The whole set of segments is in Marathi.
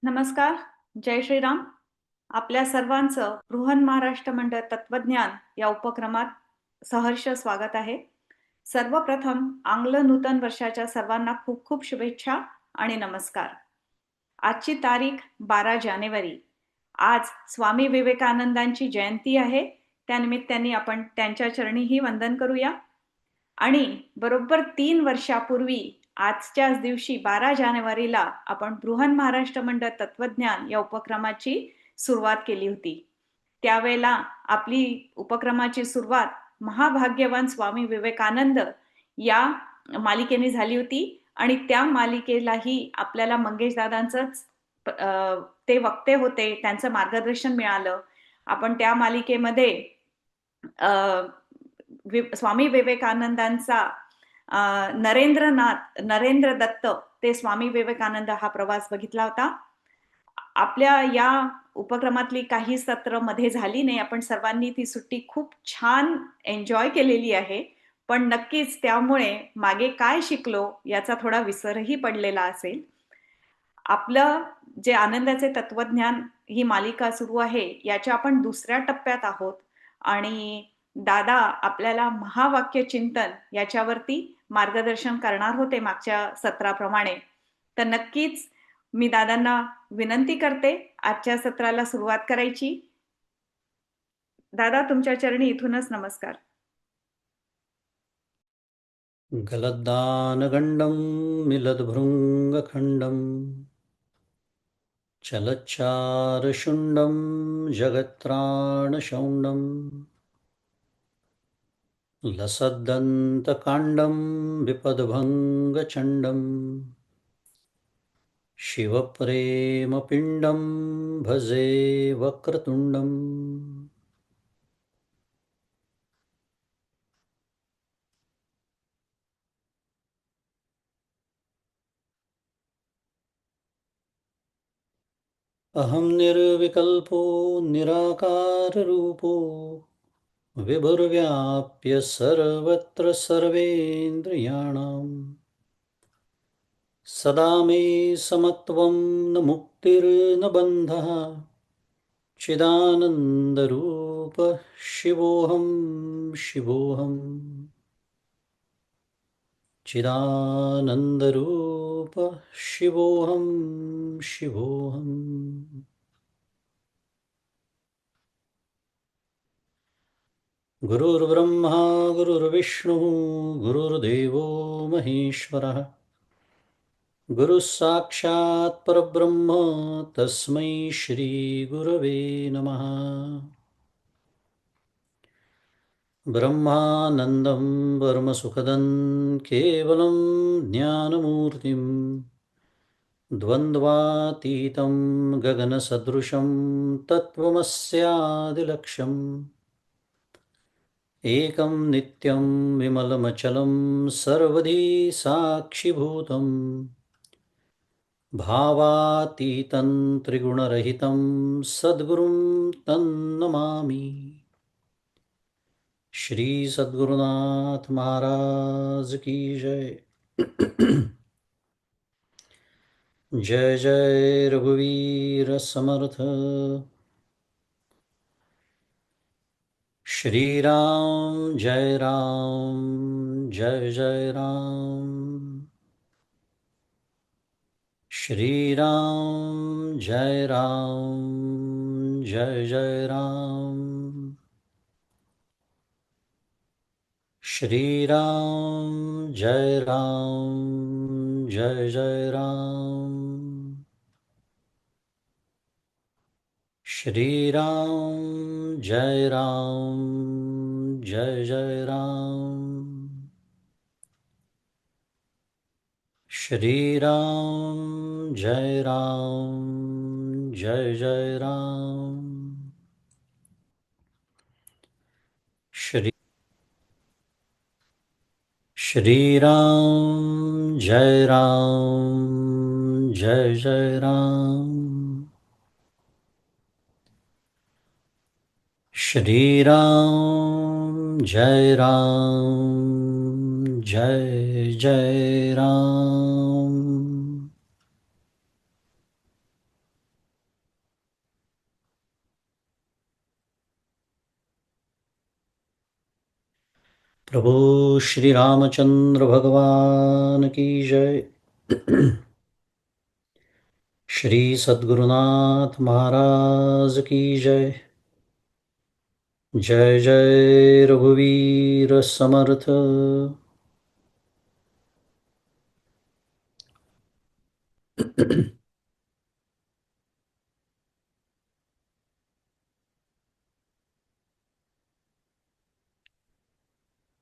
नमस्कार. जय श्रीराम. आपल्या सर्वांचं बृहन महाराष्ट्र मंडळ तत्वज्ञान या उपक्रमात सहर्ष स्वागत आहे. सर्वप्रथम आंग्ल नूतन वर्षाच्या सर्वांना खूप खूप शुभेच्छा आणि नमस्कार. आजची तारीख 12 जानेवारी. आज स्वामी विवेकानंदांची जयंती आहे. त्यानिमित्ताने आपण त्यांच्या चरणीही वंदन करूया. आणि बरोबर 3 वर्षापूर्वी आजच्याच दिवशी 12 जानेवारीला आपण बृहन महाराष्ट्र मंडळ तत्वज्ञान या उपक्रमाची सुरुवात केली होती. त्यावेळेला आपली उपक्रमाची सुरुवात महाभाग्यवान स्वामी विवेकानंद या मालिकेने झाली होती आणि त्या मालिकेलाही आपल्याला मंगेशदादांचंच ते वक्ते होते, त्यांचं मार्गदर्शन मिळालं. आपण त्या मालिकेमध्ये स्वामी विवेकानंदांचा नरेंद्र दत्त ते स्वामी विवेकानंद हा प्रवास बघितला होता. आपल्या या उपक्रमातली काही सत्र मध्ये झाली नाही. आपण सर्वांनी ती सुट्टी खूप छान एन्जॉय केलेली आहे. पण नक्कीच त्यामुळे मागे काय शिकलो याचा थोडा विसरही पडलेला असेल. आपलं जे आनंदाचे तत्वज्ञान ही मालिका सुरू आहे याच्या आपण दुसऱ्या टप्प्यात आहोत आणि दादा आपल्याला महावाक्य चिंतन याच्यावरती मार्गदर्शन करणार होते मागच्या सत्राप्रमाणे. तर नक्कीच मी दादांना विनंती करते आजच्या सत्राला सुरुवात करायची. दादा तुमच्या चरणी इथूनच नमस्कार. गलद्दानगण्डं मिलद्भृङ्गखण्डं चलच्चारुशुण्डं जगत्त्राणशौण्डं लसद्दन्तकाण्डं विपद्भङ्गचण्डं शिवप्रेमपिण्डं भजे वक्रतुण्डम् अहं निर्विकल्पो निराकाररूपो विभुर्व्याप्य सर्वत्र सर्वेन्द्रियाणां सदा मे समत्वं न मुक्तिर्न बन्धः चिदानन्दरूपः शिवोऽहं शिवोऽहम् चिदानन्दरूपः शिवोऽहं शिवोऽहम् गुरुर्ब्रह्मा गुरुर्विष्णुः गुरुर्देवो महेश्वरः गुरुः साक्षात् परब्रह्म तस्मै श्रीगुरवे नमः। ब्रह्मानन्दं परमसुखदं केवलं ज्ञानमूर्तिं द्वन्द्वातीतं गगनसदृशं तत्त्वमस्यादिलक्ष्यम् एकं नित्यं विमलमचलं सर्वधी साक्षिभूतं भावातीतं त्रिगुणरहितं सद्गुरुं तन्नमामि। श्री सद्गुरुनाथ महाराज की जय। जय जय रघुवीर समर्थ। श्री राम जय जय राम। श्री राम जय जय राम। श्री राम जय जय राम। श्री राम जय जय राम। श्री राम जय जय राम। श्री राम जय जय राम। श्री राम जय जय राम। प्रभु श्री रामचंद्र भगवान की जय। श्री सद्गुरुनाथ महाराज की जय। जय जय रघुवीर समर्थ।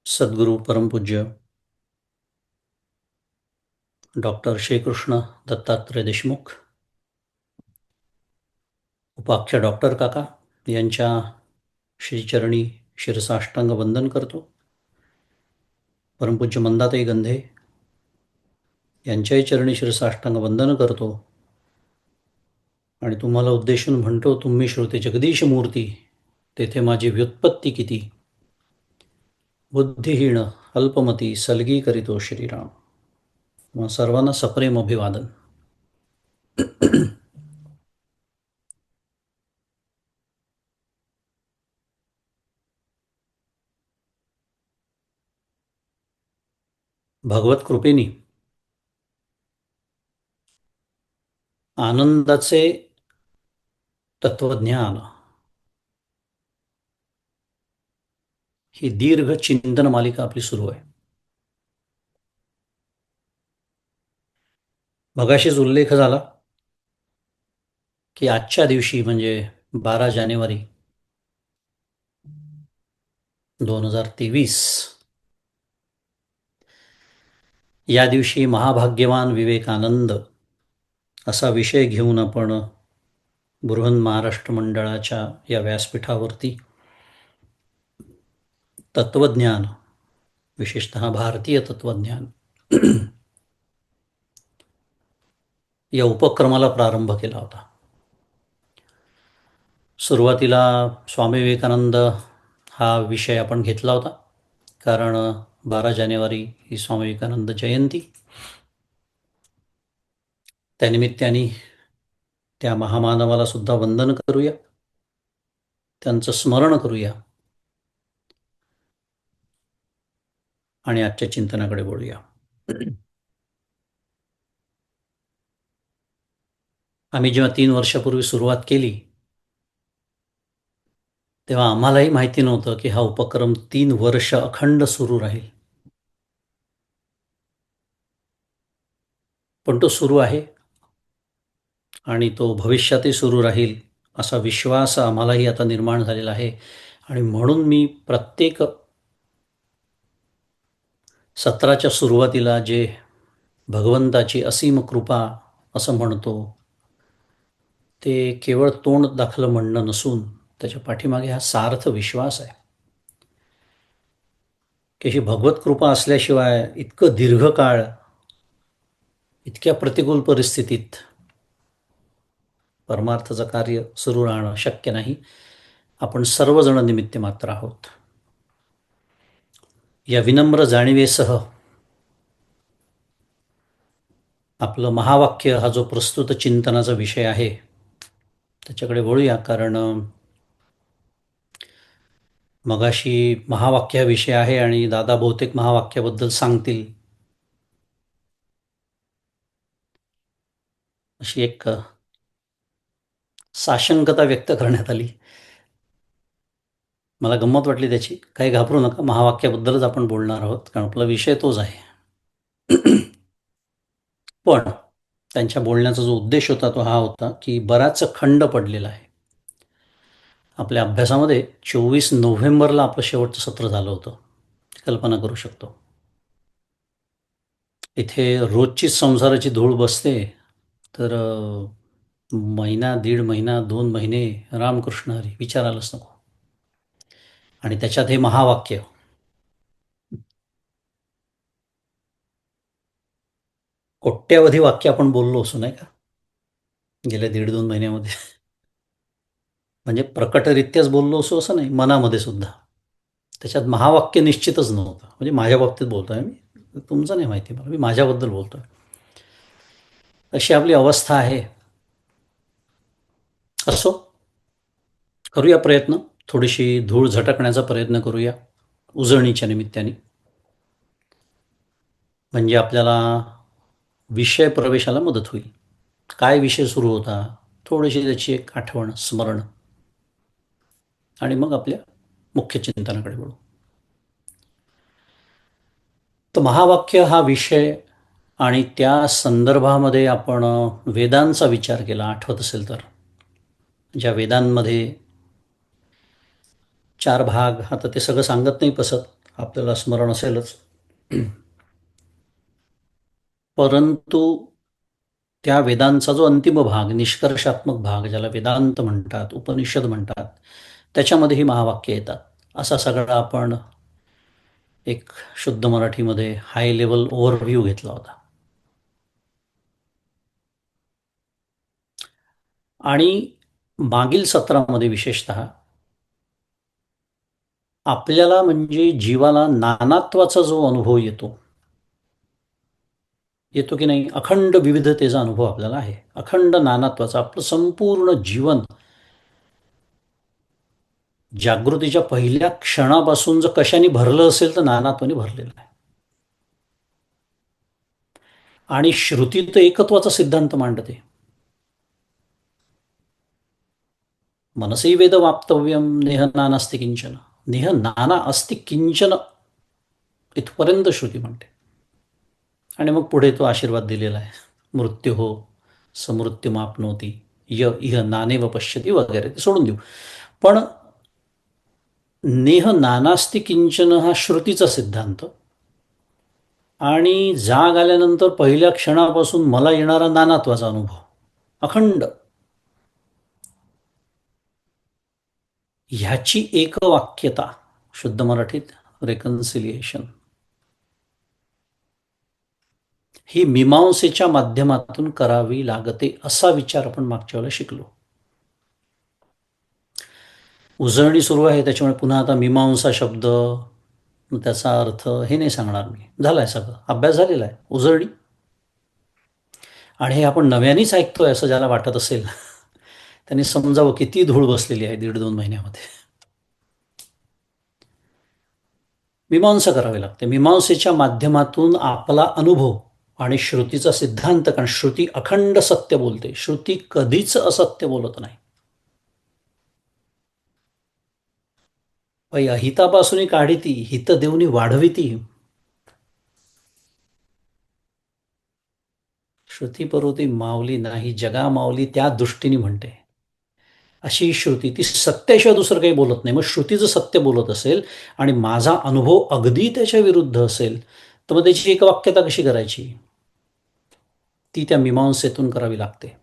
सद्गुरु परमपूज्य डॉक्टर श्रीकृष्ण दत्तात्रय देशमुख, उपाख्य डॉक्टर काका यांच्या श्रीचरणी शिरसाष्टांग वंदन करतो. परमपूज्य मंदाताई गंधे यांच्याही चरणी शिरसाष्टांग वंदन करतो आणि तुम्हाला उद्देशून म्हणतो, तुम्ही श्रोते जगदीश मूर्ती, तेथे माझी व्युत्पत्ती किती. बुद्धिहीन अल्पमती सलगी करीतो श्रीराम. मग सर्वांना सप्रेम अभिवादन. भगवत कृपेने आनंदाचे तत्वज्ञान ही दीर्घ चिंतन मालिका आपली सुरू आहे. मगाशीच उल्लेख झाला की आजच्या दिवशी म्हणजे 12 जानेवारी 2023 या दिवशी महाभाग्यवान विवेकानंद असा विषय घेऊन आपण बृहन महाराष्ट्र मंडळाच्या या व्यासपीठावरती तत्वज्ञान, विशेषतः भारतीय तत्वज्ञान या उपक्रमाला प्रारंभ केला होता. सुरुवातीला स्वामी विवेकानंद हा विषय आपण घेतला होता, कारण 12 जानेवारी ही स्वामी विवेकानंद जयंती. त्यानिमित्ताने त्या महामानवाला सुद्धा वंदन करूया, त्यांचं स्मरण करूया आणि आजच्या चिंतनाकडे वळूया. आम्ही जेव्हा 3 वर्षापूर्वी सुरुवात केली तेव्हा आम्हालाही माहिती नव्हतं की हा उपक्रम 3 वर्ष अखंड सुरू राहील. पण तो सुरू आहे आणि तो भविष्यातही सुरू राहील असा विश्वास आम्हालाही आता निर्माण झालेला आहे. आणि म्हणून मी प्रत्येक सत्राच्या सुरुवातीला जे भगवंताची असीम कृपा असं म्हणतो, ते केवळ तोंड दाखलं म्हणणं नसून त्याच्या पाठीमागे हा सार्थ विश्वास आहे की ही भगवत कृपा असल्याशिवाय इतकं दीर्घकाळ इतक्या प्रतिकूल परिस्थितीत परमार्थाचं कार्य सुरू राहणं शक्य नाही. आपण सर्वजण निमित्त मात्र आहोत. या विनम्र जाणीवेसह आपलं महावाक्य हा जो प्रस्तुत चिंतनाचा विषय आहे त्याच्याकडे वळूया. कारण मगाशी महावाक्य हा विषय आहे आणि दादा बहुतेक महावाक्याबद्दल सांगतील अशी एक साशंकता व्यक्त करण्यात आली. मला गंमत वाटली त्याची. काही घाबरू नका, महावाक्याबद्दलच आपण बोलणार आहोत कारण आपला विषय तोच आहे. पण त्यांच्या बोलण्याचा जो उद्देश होता तो हा होता की बराच खंड पडलेला आहे आपल्या अभ्यासामध्ये. 24 नोव्हेंबरला आपलं शेवटचं सत्र झालं होतं, कल्पना करू शकतो. इथे रोजचीच संसाराची धूळ बसते, तर महिना, 1.5 महिना, 2 महिने रामकृष्ण हरी विचारायलाच नको. आणि त्याच्यात हे महावाक्य कोट्यावधी वाक्य आपण बोललो असू, नाही का, गेल्या 1.5-2 महिन्यामध्ये. म्हणजे प्रकटरित्याच बोललो असो असं नाही, मनामध्ये सुद्धा. त्याच्यात महावाक्य निश्चितच नव्हतं. म्हणजे माझ्या बाबतीत बोलतोय मी, तुमचं नाही माहिती मला, मी माझ्याबद्दल बोलतोय. अशी आपली अवस्था आहे. असो, करूया प्रयत्न, थोडीशी धूळ झटकण्याचा प्रयत्न करूया. उजळणीच्या निमित्ताने. म्हणजे आपल्याला विषय प्रवेशाला मदत होईल. काय विषय सुरू होता, थोडीशी त्याची एक आठवण, स्मरण, आणि मग आपल्या मुख्य चिंतनाकडे वळू. तर महावाक्य हा विषय आणि त्या संदर्भामध्ये आपण वेदांचा विचार केला, आठवत असेल तर. ज्या वेदांमध्ये 4 भाग, आता ते सगळं सांगत नाही पसत, आपल्याला स्मरण असेलच, परंतु त्या वेदांचा जो अंतिम भाग, निष्कर्षात्मक भाग, ज्याला वेदांत म्हणतात, उपनिषद म्हणतात, त्याच्यामध्ये ही महावाक्य येतात. असा सगळा आपण एक शुद्ध मराठीमध्ये हाय लेवल ओव्हरव्ह्यू घेतला होता. आणि मागील सत्रामध्ये विशेषतः आपल्याला, म्हणजे जीवाला, नानात्वाचा जो अनुभव येतो की नाही, अखंड विविधतेचा अनुभव आपल्याला आहे. अखंड नानात्वाचा. आपलं संपूर्ण जीवन जागृतीच्या पहिल्या क्षणापासून जर कशाने भरलं असेल तर नानात्वाने भरलेलं आहे. आणि श्रुती तर एकत्वाचा सिद्धांत मांडते. मनसी वेद वाप्तव्यम नेह नानास्ति किंचन. नेह नाना अस्ति किंचन इथपर्यंत श्रुती म्हणते. आणि मग पुढे तो आशीर्वाद दिलेला आहे, मृत्यू हो समृत्युमाप्नोती य इह नानेव पश्यती वगैरे, ते सोडून देऊ. पण नेह नानास्ति किंचन हा श्रुतीचा सिद्धांत, आणि जाग आल्यानंतर पहिल्या क्षणापासून मला येणारा नानात्वाचा अनुभव अखंड, ह्याची एकवाक्यता, शुद्ध मराठीत रेकन्सिलिएशन, ही मीमांसेच्या माध्यमातून करावी लागते, असा विचार आपण मागच्या वेळेला शिकलो. उजळणी सुरू आहे, त्याच्यामुळे पुन्हा आता मीमांसा शब्द, त्याचा अर्थ हे नाही सांगणार मी. झालाय सगळं, अभ्यास झालेला आहे. उजळणी, आणि हे आपण नव्यानेच ऐकतोय असं ज्याला वाटत असेल त्यांनी समजावं किती धूळ बसलेली आहे 1.5-2 महिन्यामध्ये. मीमांसा करावी लागते. मीमांसेच्या माध्यमातून आपला अनुभव आणि श्रुतीचा सिद्धांत, कारण श्रुती अखंड सत्य बोलते, श्रुती कधीच असत्य बोलत नाही. अहितापासून काढिती, हित देऊनी वाढविती. श्रुती परोती मावली नाही, जगा मावली त्या दृष्टीने म्हणते. अशी श्रुती, ती सत्याशिवाय दुसरं काही बोलत नाही. मग श्रुती जर सत्य बोलत असेल आणि माझा अनुभव अगदी त्याच्या विरुद्ध असेल, तर मग त्याची एक वाक्यता कशी करायची? ती त्या मीमांसेतून करावी लागते.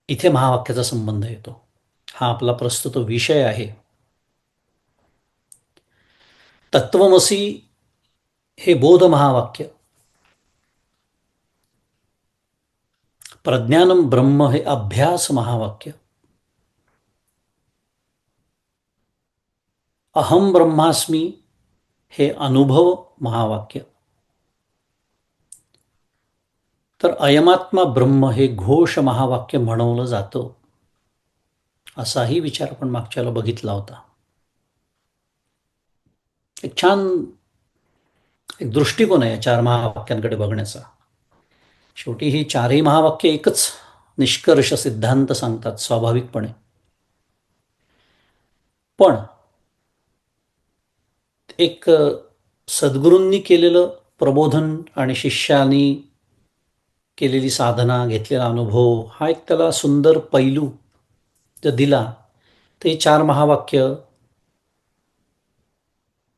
इथे महावाक्याचा संबंध येतो. हा आपला प्रस्तुत विषय आहे. तत्वमसी हे बोध महावाक्य, प्रज्ञानम ब्रह्म हे अभ्यास महावाक्य, अहम ब्रह्मास्मी हे अनुभव महावाक्य, तर अयमात्मा ब्रह्म हे घोष महावाक्य म्हणवलं जातं. असाही विचार आपण मागच्याला बघितला होता. एक छान एक दृष्टिकोन आहे 4 महावाक्यांकडे बघण्याचा. शेवटी ही 4ही महावाक्य एकच निष्कर्ष सिद्धांत सांगतात स्वाभाविकपणे. पण एक सद्गुरूंनी केलेलं प्रबोधन आणि शिष्यांनी केलेली साधना, घेतलेला अनुभव, हा एक त्याला सुंदर पैलू जर दिला, तर हे 4 महावाक्य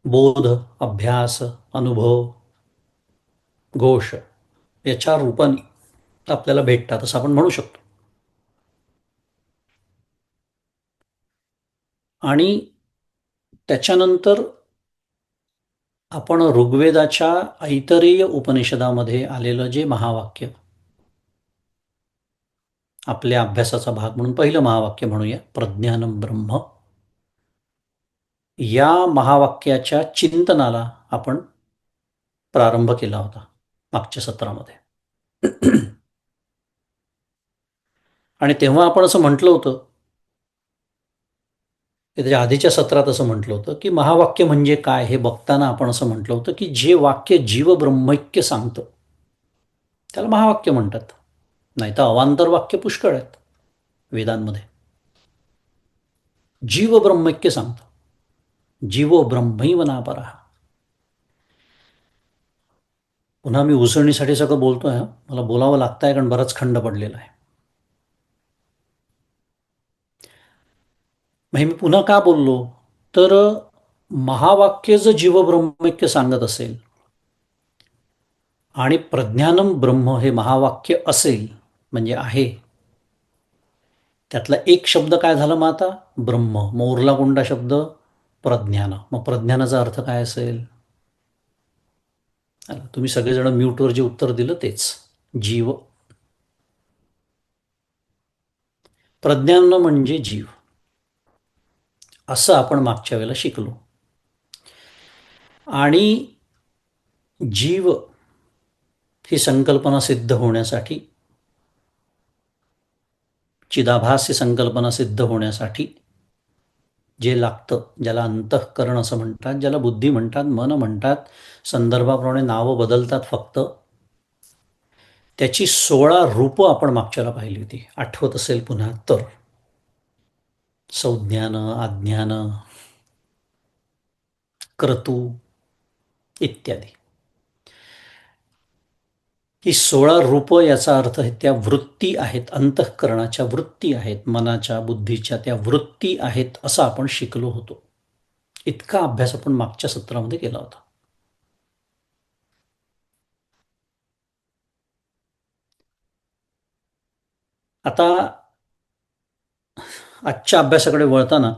बोध, अभ्यास, अनुभव, घोष या 4 रूपांनी आपल्याला भेटतात असं आपण म्हणू शकतो. आणि त्याच्यानंतर आपण ऋग्वेदाच्या ऐतरेय उपनिषदामध्ये आलेलं जे महावाक्य, आपल्या अभ्यासाचा भाग म्हणून पहिलं महावाक्य म्हणूया, प्रज्ञानम ब्रह्म, या महावाक्याच्या चिंतनाला आपण प्रारंभ केला होता मागच्या सत्रामध्ये. आणि तेव्हा आपण असं म्हटलं होतं की त्याच्या आधीच्या सत्रात असं म्हटलं होतं की महावाक्य म्हणजे काय हे बघताना आपण असं म्हटलं होतं की जे वाक्य जीव ब्रह्मैक्य सांगतं त्याला महावाक्य म्हणतात. नाही तर अवांतर वाक्य पुष्कळ आहेत वेदांमध्ये. जीव ब्रह्मैक्य सांगतं, जीवो ब्रह्मैव नापरः. पुन्हा मी उसळणीसाठी सगळं बोलतोय, मला बोलावं लागतंय कारण बराच खंड पडलेला आहे. मग हे मी पुन्हा का बोललो तर महावाक्य जर जीव ब्रह्मैक्य सांगत असेल आणि प्रज्ञानम ब्रह्म हे महावाक्य असेल म्हणजे आहे, त्यातला एक शब्द काय झाला मग आता ब्रह्म, मग उरला कोणता शब्द प्रज्ञान. मग प्रज्ञानाचा अर्थ काय असेल? तुम्ही सगळेजण म्यूटवर जे उत्तर दिलं तेच जीव. प्रज्ञान म्हणजे जीव असं आपण मागच्या वेळेला शिकलो. आणि जीव ही संकल्पना सिद्ध होण्यासाठी, चिदाभास ही संकल्पना सिद्ध होण्यासाठी जे लागतं, ज्याला अंतःकरण असं म्हणतात, ज्याला बुद्धी म्हणतात, मन म्हणतात, संदर्भाप्रमाणे नावं बदलतात फक्त, त्याची 16 रूपं आपण मागच्याला पाहिली होती. आठवत असेल पुन्हा तर संज्ञान, आज्ञान, क्रतू इत्यादी. ही 16 रूपं याचा अर्थ आहे त्या वृत्ती आहेत, अंतःकरणाच्या वृत्ती आहेत, मनाच्या बुद्धीच्या त्या वृत्ती आहेत असं आपण शिकलो होतो. इतका अभ्यास आपण मागच्या सत्रामध्ये केला होता. आता आजच्या अभ्यासाकडे वळताना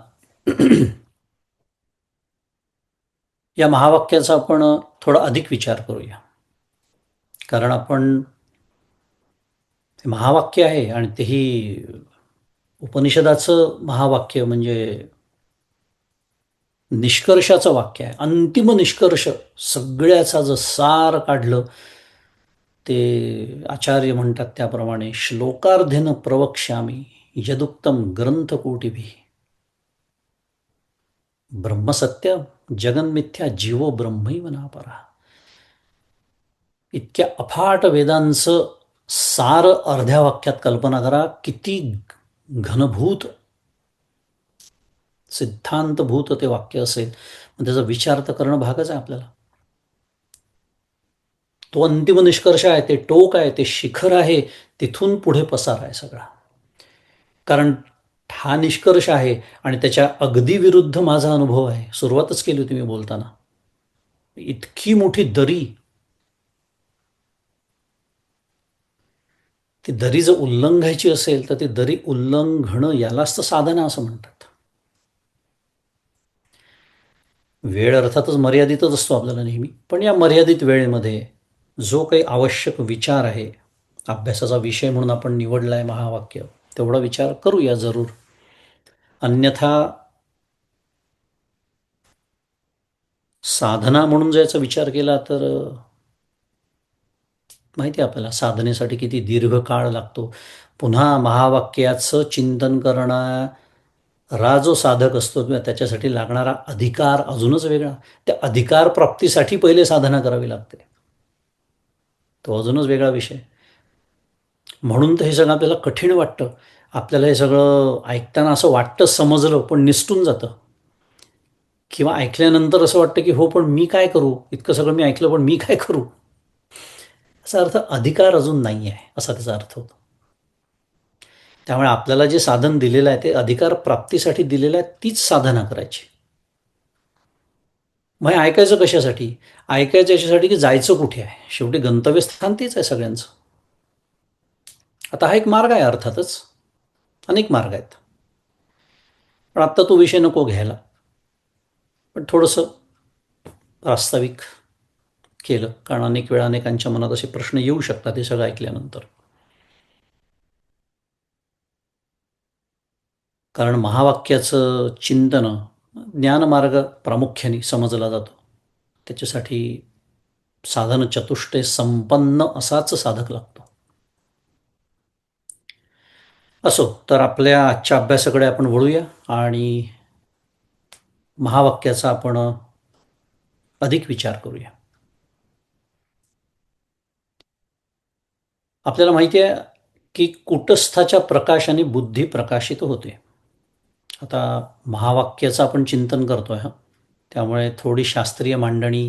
या महावाक्याचा आपण थोडा अधिक विचार करूया. कारण आपण महावाक्य आहे आणि तेही उपनिषदाचं महावाक्य म्हणजे निष्कर्षाचं वाक्य आहे, अंतिम निष्कर्ष, सगळ्याचा जर सार काढलं ते आचार्य म्हणतात त्याप्रमाणे श्लोकार्धेन प्रवक्ष्यामी यदुक्तम ग्रंथकोटिभिः ब्रह्मसत्य जगन्मिथ्या जीवो ब्रह्मैव नापरः. इतक्या अफाट वेदांचं सार अर्ध्या वाक्यात कल्पना करा, किती घनभूत सिद्धांतभूत ते वाक्य असेल. मग त्याचा विचार तर करणं भागच आहे आपल्याला. तो अंतिम निष्कर्ष आहे, ते टोक आहे, ते शिखर आहे, तिथून पुढे पसार आहे सगळा. कारण हा निष्कर्ष आहे आणि त्याच्या अगदी विरुद्ध माझा अनुभव आहे. सुरुवातच केली होती मी बोलताना, इतकी मोठी दरी, ती दरी जर उल्लंघायची असेल तर ती दरी उल्लंघणं यालाच तर साधना असं म्हणतात. वेळ अर्थातच मर्यादितच असतो आपल्याला नेहमी, पण या मर्यादित वेळेमध्ये जो काही आवश्यक विचार आहे, अभ्यासाचा विषय म्हणून आपण निवडला आहे महावाक्य, तेवढा विचार करूया जरूर. अन्यथा साधना म्हणून जर याचा विचार केला तर माहिती आहे आपल्याला साधनेसाठी किती दीर्घ काळ लागतो. पुन्हा महावाक्याचं चिंतन करणारा जो साधक असतो किंवा त्याच्यासाठी लागणारा अधिकार अजूनच वेगळा. त्या अधिकार प्राप्तीसाठी पहिले साधना करावी लागते, तो अजूनच वेगळा विषय. म्हणून तर हे सगळं आपल्याला कठीण वाटतं. आपल्याला हे सगळं ऐकताना असं वाटतं समजलं, पण निसटून जातं. किंवा ऐकल्यानंतर असं वाटतं की हो पण मी काय करू, इतकं सगळं मी ऐकलं पण मी काय करू. याचा अर्थ अधिकार अजून नाही आहे असा त्याचा अर्थ होतो. त्यामुळे आपल्याला जे साधन दिलेलं आहे ते अधिकार प्राप्तीसाठी दिलेलं आहे, तीच साधना करायची. मग ऐकायचं कशासाठी? ऐकायचं याच्यासाठी की जायचं कुठे आहे, शेवटी गंतव्यस्थान तेच आहे सगळ्यांचं. आता हा एक मार्ग आहे, अर्थातच अनेक मार्ग आहेत, पण आत्ता तो विषय नको घ्यायला. पण थोडंसं प्रास्ताविक केलं, कारण अनेक वेळा अनेकांच्या मनात असे प्रश्न येऊ शकतात हे सगळं ऐकल्यानंतर. कारण महावाक्याचं चिंतन ज्ञानमार्ग प्रामुख्याने समजला जातो. त्याच्यासाठी साधन चतुष्टय संपन्न असाच साधक लागतो. असो, तर आपल्या आजच्या अभ्यासाकडे आपण वळूया आणि महावाक्याचा आपण अधिक विचार करूया. आपल्याला माहिती आहे की कुटस्थाच्या प्रकाशाने बुद्धी प्रकाशित होते. आता महावाक्याचं आपण चिंतन करतोय हा, त्यामुळे थोडी शास्त्रीय मांडणी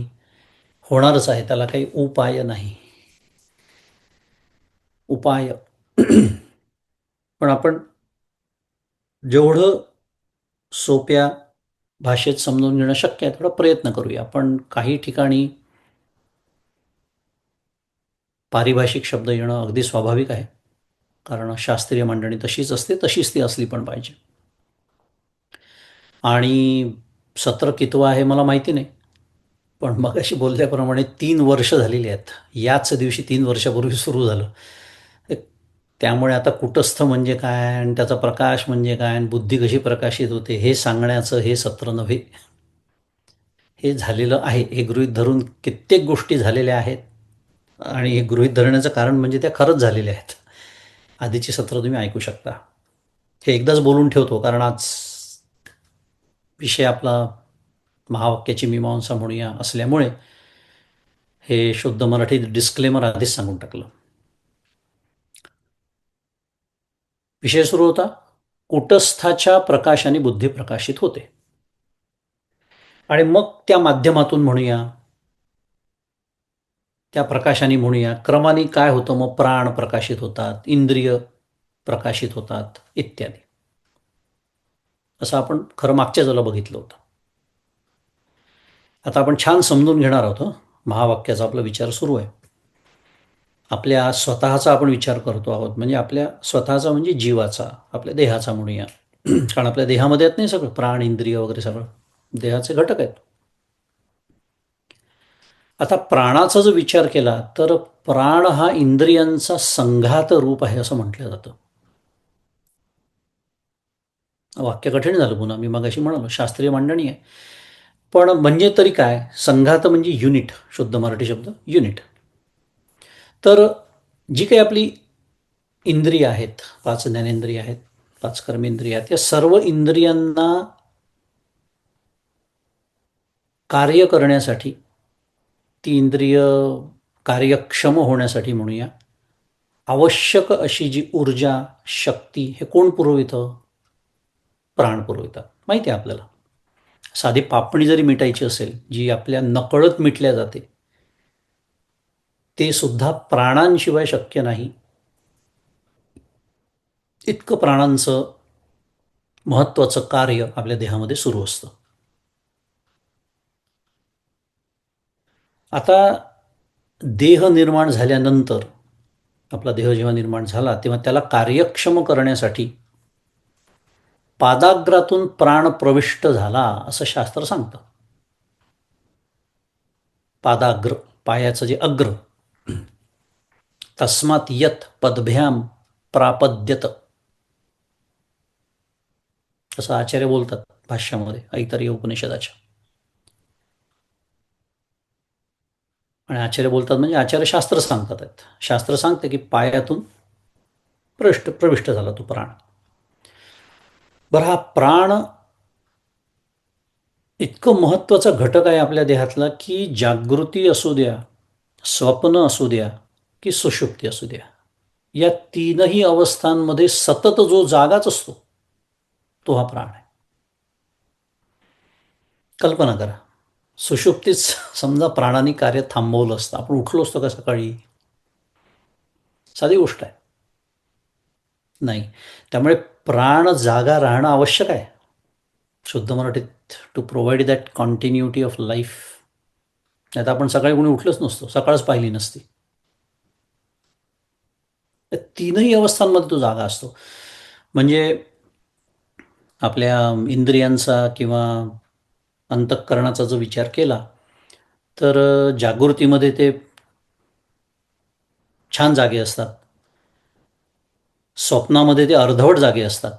होणारच आहे, त्याला काही उपाय नाही. उपाय पण आपण जेवढं सोप्या भाषेत समजून घेणं शक्य आहे थोडा प्रयत्न करूया. पण काही ठिकाणी पारिभाषिक शब्द येणं अगदी स्वाभाविक आहे, कारण शास्त्रीय मांडणी तशीच असते, तशीच ती असली पण पाहिजे. आणि सत्र कितवं आहे मला माहिती नाही, पण मगाशी बोलल्याप्रमाणे 3 वर्ष झालेली आहेत. याच दिवशी 3 वर्षापूर्वी सुरू झालं. त्यामुळे आता कुटस्थ म्हणजे काय आणि त्याचा प्रकाश म्हणजे काय आणि बुद्धी कशी प्रकाशित होते हे सांगण्याचं हे सत्र नव्हे. हे झालेलं आहे, हे गृहीत धरून कित्येक गोष्टी झालेल्या आहेत आणि हे गृहीत धरण्याचं कारण म्हणजे त्या खरंच झालेल्या आहेत. आधीची सत्र तुम्ही ऐकू शकता. हे एकदाच बोलून ठेवतो कारण आज विषय आपला महावाक्याची मीमांसा म्हणूया असल्यामुळे हे शुद्ध मराठीत डिस्क्लेमर आधीच सांगून टाकलं. विषय सुरू होता, कुटस्थाच्या प्रकाशाने बुद्धी प्रकाशित होते. आणि मग त्या माध्यमातून म्हणूया, त्या प्रकाशाने म्हणूया, क्रमाने काय होतं, मग प्राण प्रकाशित होतात, इंद्रिय प्रकाशित होतात इत्यादी. असं आपण खरं मागच्या वेळेला बघितलं होतं. आता आपण छान समजून घेणार आहोत. महावाक्याचा आपला विचार सुरू आहे. आपल्या स्वतःचा आपण विचार करतो आहोत, म्हणजे आपल्या स्वतःचा म्हणजे जीवाचा, आपल्या देहाचा म्हणूया. कारण आपल्या देहामध्ये येत नाही सगळं, प्राण इंद्रिय वगैरे सगळं देहाचे घटक आहेत. आता प्राणाचा जो विचार केला तर प्राण हा इंद्रियांचा संघात रूप आहे असं म्हटलं जातं. वाक्य कठीण झालं पुन्हा, मी मगाशी म्हणालो शास्त्रीय मांडणी आहे, पण म्हणजे तरी काय, संघात म्हणजे युनिट, शुद्ध मराठी शब्द युनिट. तर जी काही आपली इंद्रिय आहेत, 5 ज्ञानेंद्रिय आहेत, 5 कर्मेंद्रिय आहेत, या सर्व इंद्रियांना कार्य करण्यासाठी, ती इंद्रिय कार्यक्षम होण्यासाठी म्हणूया, आवश्यक अशी जी ऊर्जा शक्ती हे कोण पुरवितं, प्राण पुरवितात. माहिती आहे आपल्याला. साधी पापणी जरी मिटायची असेल, जी आपल्या नकळत मिटल्या जाते, ते सुद्धा प्राणांशिवाय शक्य नाही. इतकं प्राणांचं महत्त्वाचं कार्य आपल्या देहामध्ये सुरू असतं. आता देह निर्माण झाल्यानंतर, आपला देह जेव्हा निर्माण झाला तेव्हा त्याला कार्यक्षम करण्यासाठी पादाग्रातून प्राण प्रविष्ट झाला असं शास्त्र सांगतं. पादाग्र, पायाचं जे अग्र, तस्मात यत पदभ्याम प्रापद्यत असं आचार्य बोलतात भाष्यामध्ये ऐतरेय उपनिषदाच्या. आणि आचार्य बोलतात म्हणजे आचार्य शास्त्र सांगतात आहेत. शास्त्र सांगते की पायातून प्रविष्ट झाला तो प्राण. बरं, हा प्राण इतकं महत्त्वाचा घटक आहे आपल्या देहातला की जागृती असू द्या, स्वप्न असू द्या की सुषुप्ती असू द्या, या तीनही अवस्थांमध्ये सतत जो जागाच असतो तो हा प्राण आहे. कल्पना करा, सुषुप्तीच समजा प्राणाने कार्य थांबवलं असतं, आपण उठलो असतो का सकाळी? साधी गोष्ट आहे नाही. त्यामुळे प्राण जागा राहणं आवश्यक आहे, शुद्ध मराठीत, to provide that continuity of life. नाही तर आपण सकाळी कोणी उठलंच नसतो, सकाळच पाहिली नसती. तीनही अवस्थांमध्ये तो जागा असतो. म्हणजे आपल्या इंद्रियांचा किंवा अंतःकरणाचा जो विचार केला तर जागृतीमध्ये ते छान जागे असतात, स्वप्नामध्ये ते अर्धवट जागे असतात,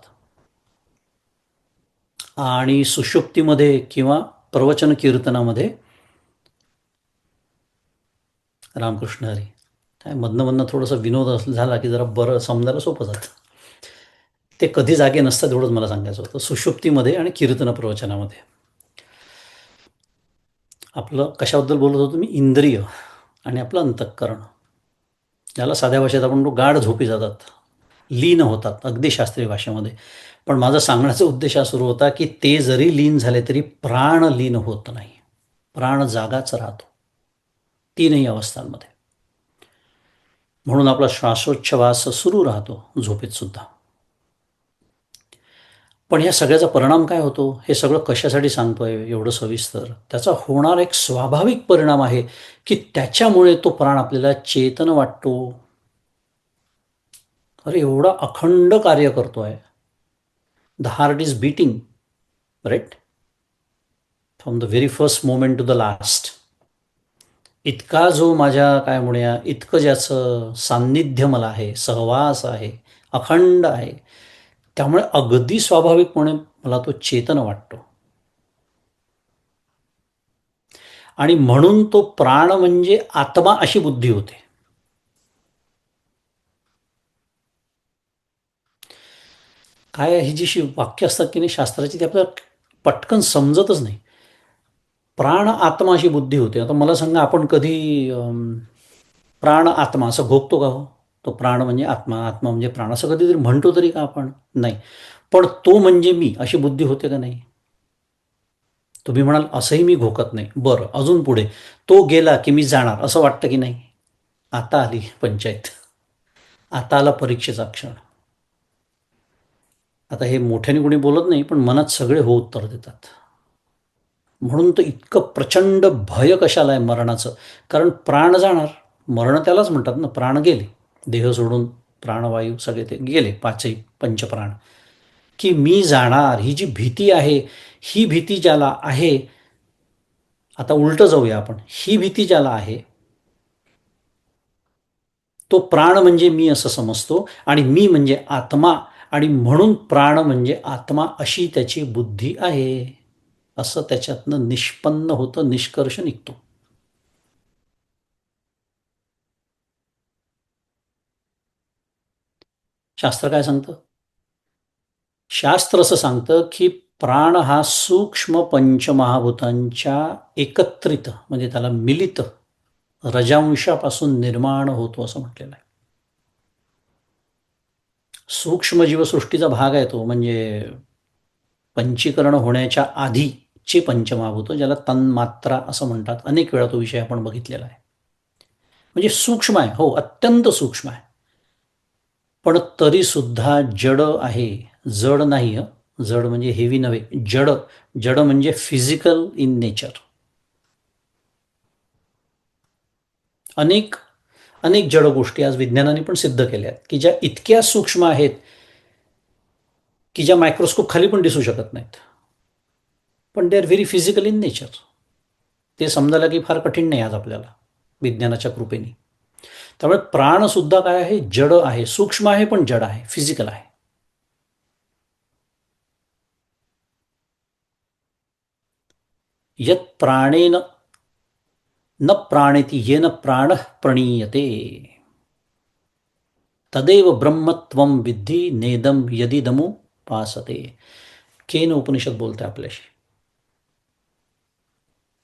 आणि सुषुप्तीमध्ये किंवा प्रवचन कीर्तनामध्ये रामकृष्ण हरी, काय मधनं थोडंसं विनोद झाला की जरा बरं समजायला सोपं जातं. ते कधी जागे नसतात एवढंच मला सांगायचं होतं, सुषुप्तीमध्ये आणि कीर्तन प्रवचनामध्ये. आपलं कशाबद्दल बोलत होतो मी? इंद्रिय आणि आपलं अंतःकरण, ज्याला साध्या भाषेत आपण गाढ झोपी जातात, लीन होतात अगदी शास्त्रीय भाषेमध्ये. पण माझा सांगण्याचा उद्देश हा सुरू होता की ते जरी लीन झाले तरी प्राण लीन होत नाही, प्राण जागाच राहतो तीनही अवस्थांमध्ये. म्हणून आपला श्वासोच्छवास सुरू राहतो झोपेत सुद्धा. पण ह्या सगळ्याचा परिणाम काय होतो, हे सगळं कशासाठी सांगतोय एवढं सविस्तर? त्याचा होणार एक स्वाभाविक परिणाम आहे की त्याच्यामुळे तो प्राण आपल्याला चेतन वाटतो. अरे एवढा अखंड कार्य करतोय, the heart is beating, right, from the very first moment to the last. इतका जो माझ्या काय म्हणूया, इतकं ज्याचं सान्निध्य मला आहे, सहवास आहे, अखंड आहे, त्यामुळे अगदी स्वाभाविकपणे मला तो चेतन वाटतो. आणि म्हणून तो प्राण म्हणजे आत्मा अशी बुद्धी होते. काय ही जी वाक्य असतात की नाही शास्त्राची, ती आपल्याला पटकन समजतच नाही. प्राण आत्मा अशी बुद्धी होते. आता मला सांगा, आपण कधी प्राण आत्मा असं घोकतो का? हो, तो प्राण म्हणजे आत्मा, आत्मा म्हणजे प्राण, असं कधीतरी म्हणतो तरी का आपण? नाही. पण तो म्हणजे मी अशी बुद्धी होते का नाही? तुम्ही म्हणाल असंही मी घोकत नाही. बरं, अजून पुढे, तो गेला की मी जाणार असं वाटतं की नाही? आता आली पंचायत, आता आला परीक्षेचा क्षण. आता हे मोठ्याने कोणी बोलत नाही, पण मनात सगळे हो उत्तर देतात. म्हणून तर इतकं प्रचंड भय कशाला आहे मरणाचं? कारण प्राण जाणार, मरण त्यालाच म्हणतात ना, प्राण गेले, देह सोडून प्राणवायू सगळे ते गेले, पाचही पंचप्राण. की मी जाणार ही जी भीती आहे, ही भीती ज्याला आहे, आता उलटं जाऊया आपण, ही भीती ज्याला आहे तो प्राण म्हणजे मी असं समजतो, आणि मी म्हणजे आत्मा, आणि म्हणून प्राण म्हणजे आत्मा अशी त्याची बुद्धी आहे, असं त्याच्यातनं निष्पन्न होतं, निष्कर्ष निघतो. शास्त्र काय सांगतं? शास्त्र असं सांगतं की प्राण हा सूक्ष्म पंचमहाभूतांच्या एकत्रित, म्हणजे त्याला मिलित रजांशापासून निर्माण होतो असं म्हटलेलं आहे. सूक्ष्म जीवसृष्टीचा भाग आहे तो, म्हणजे पंचीकरण होण्याच्या आधीचे पंचमहाभूत, ज्याला तन्मात्रा असं म्हणतात. अनेक वेळा तो विषय आपण बघितलेला आहे. म्हणजे सूक्ष्म आहे, हो, अत्यंत सूक्ष्म आहे, पण तरी सुद्धा जड आहे. जड नाही, जड म्हणजे हेवी नव्हे, जड. जड म्हणजे फिजिकल इन नेचर. अनेक अनेक जड गोष्टी आज विज्ञानाने पण सिद्ध केल्या आहेत की ज्या इतक्या सूक्ष्म आहेत की ज्या मायक्रोस्कोप खाली पण दिसू शकत नाहीत, पण they are very physical in nature. ते समजायला की फार कठीण नाही आज आपल्याला, विज्ञानाच्या कृपेने. त्यामुळे प्राणसुद्धा काय आहे? जड आहे, सूक्ष्म आहे, पण जड आहे, फिजिकल आहे. यत प्राणेन न प्राणेति येन प्राण प्रणीयते तदेव ब्रह्मत्वम विद्धी नेदम यदिदमुपासते. केन उपनिषद बोलते आपल्याशी.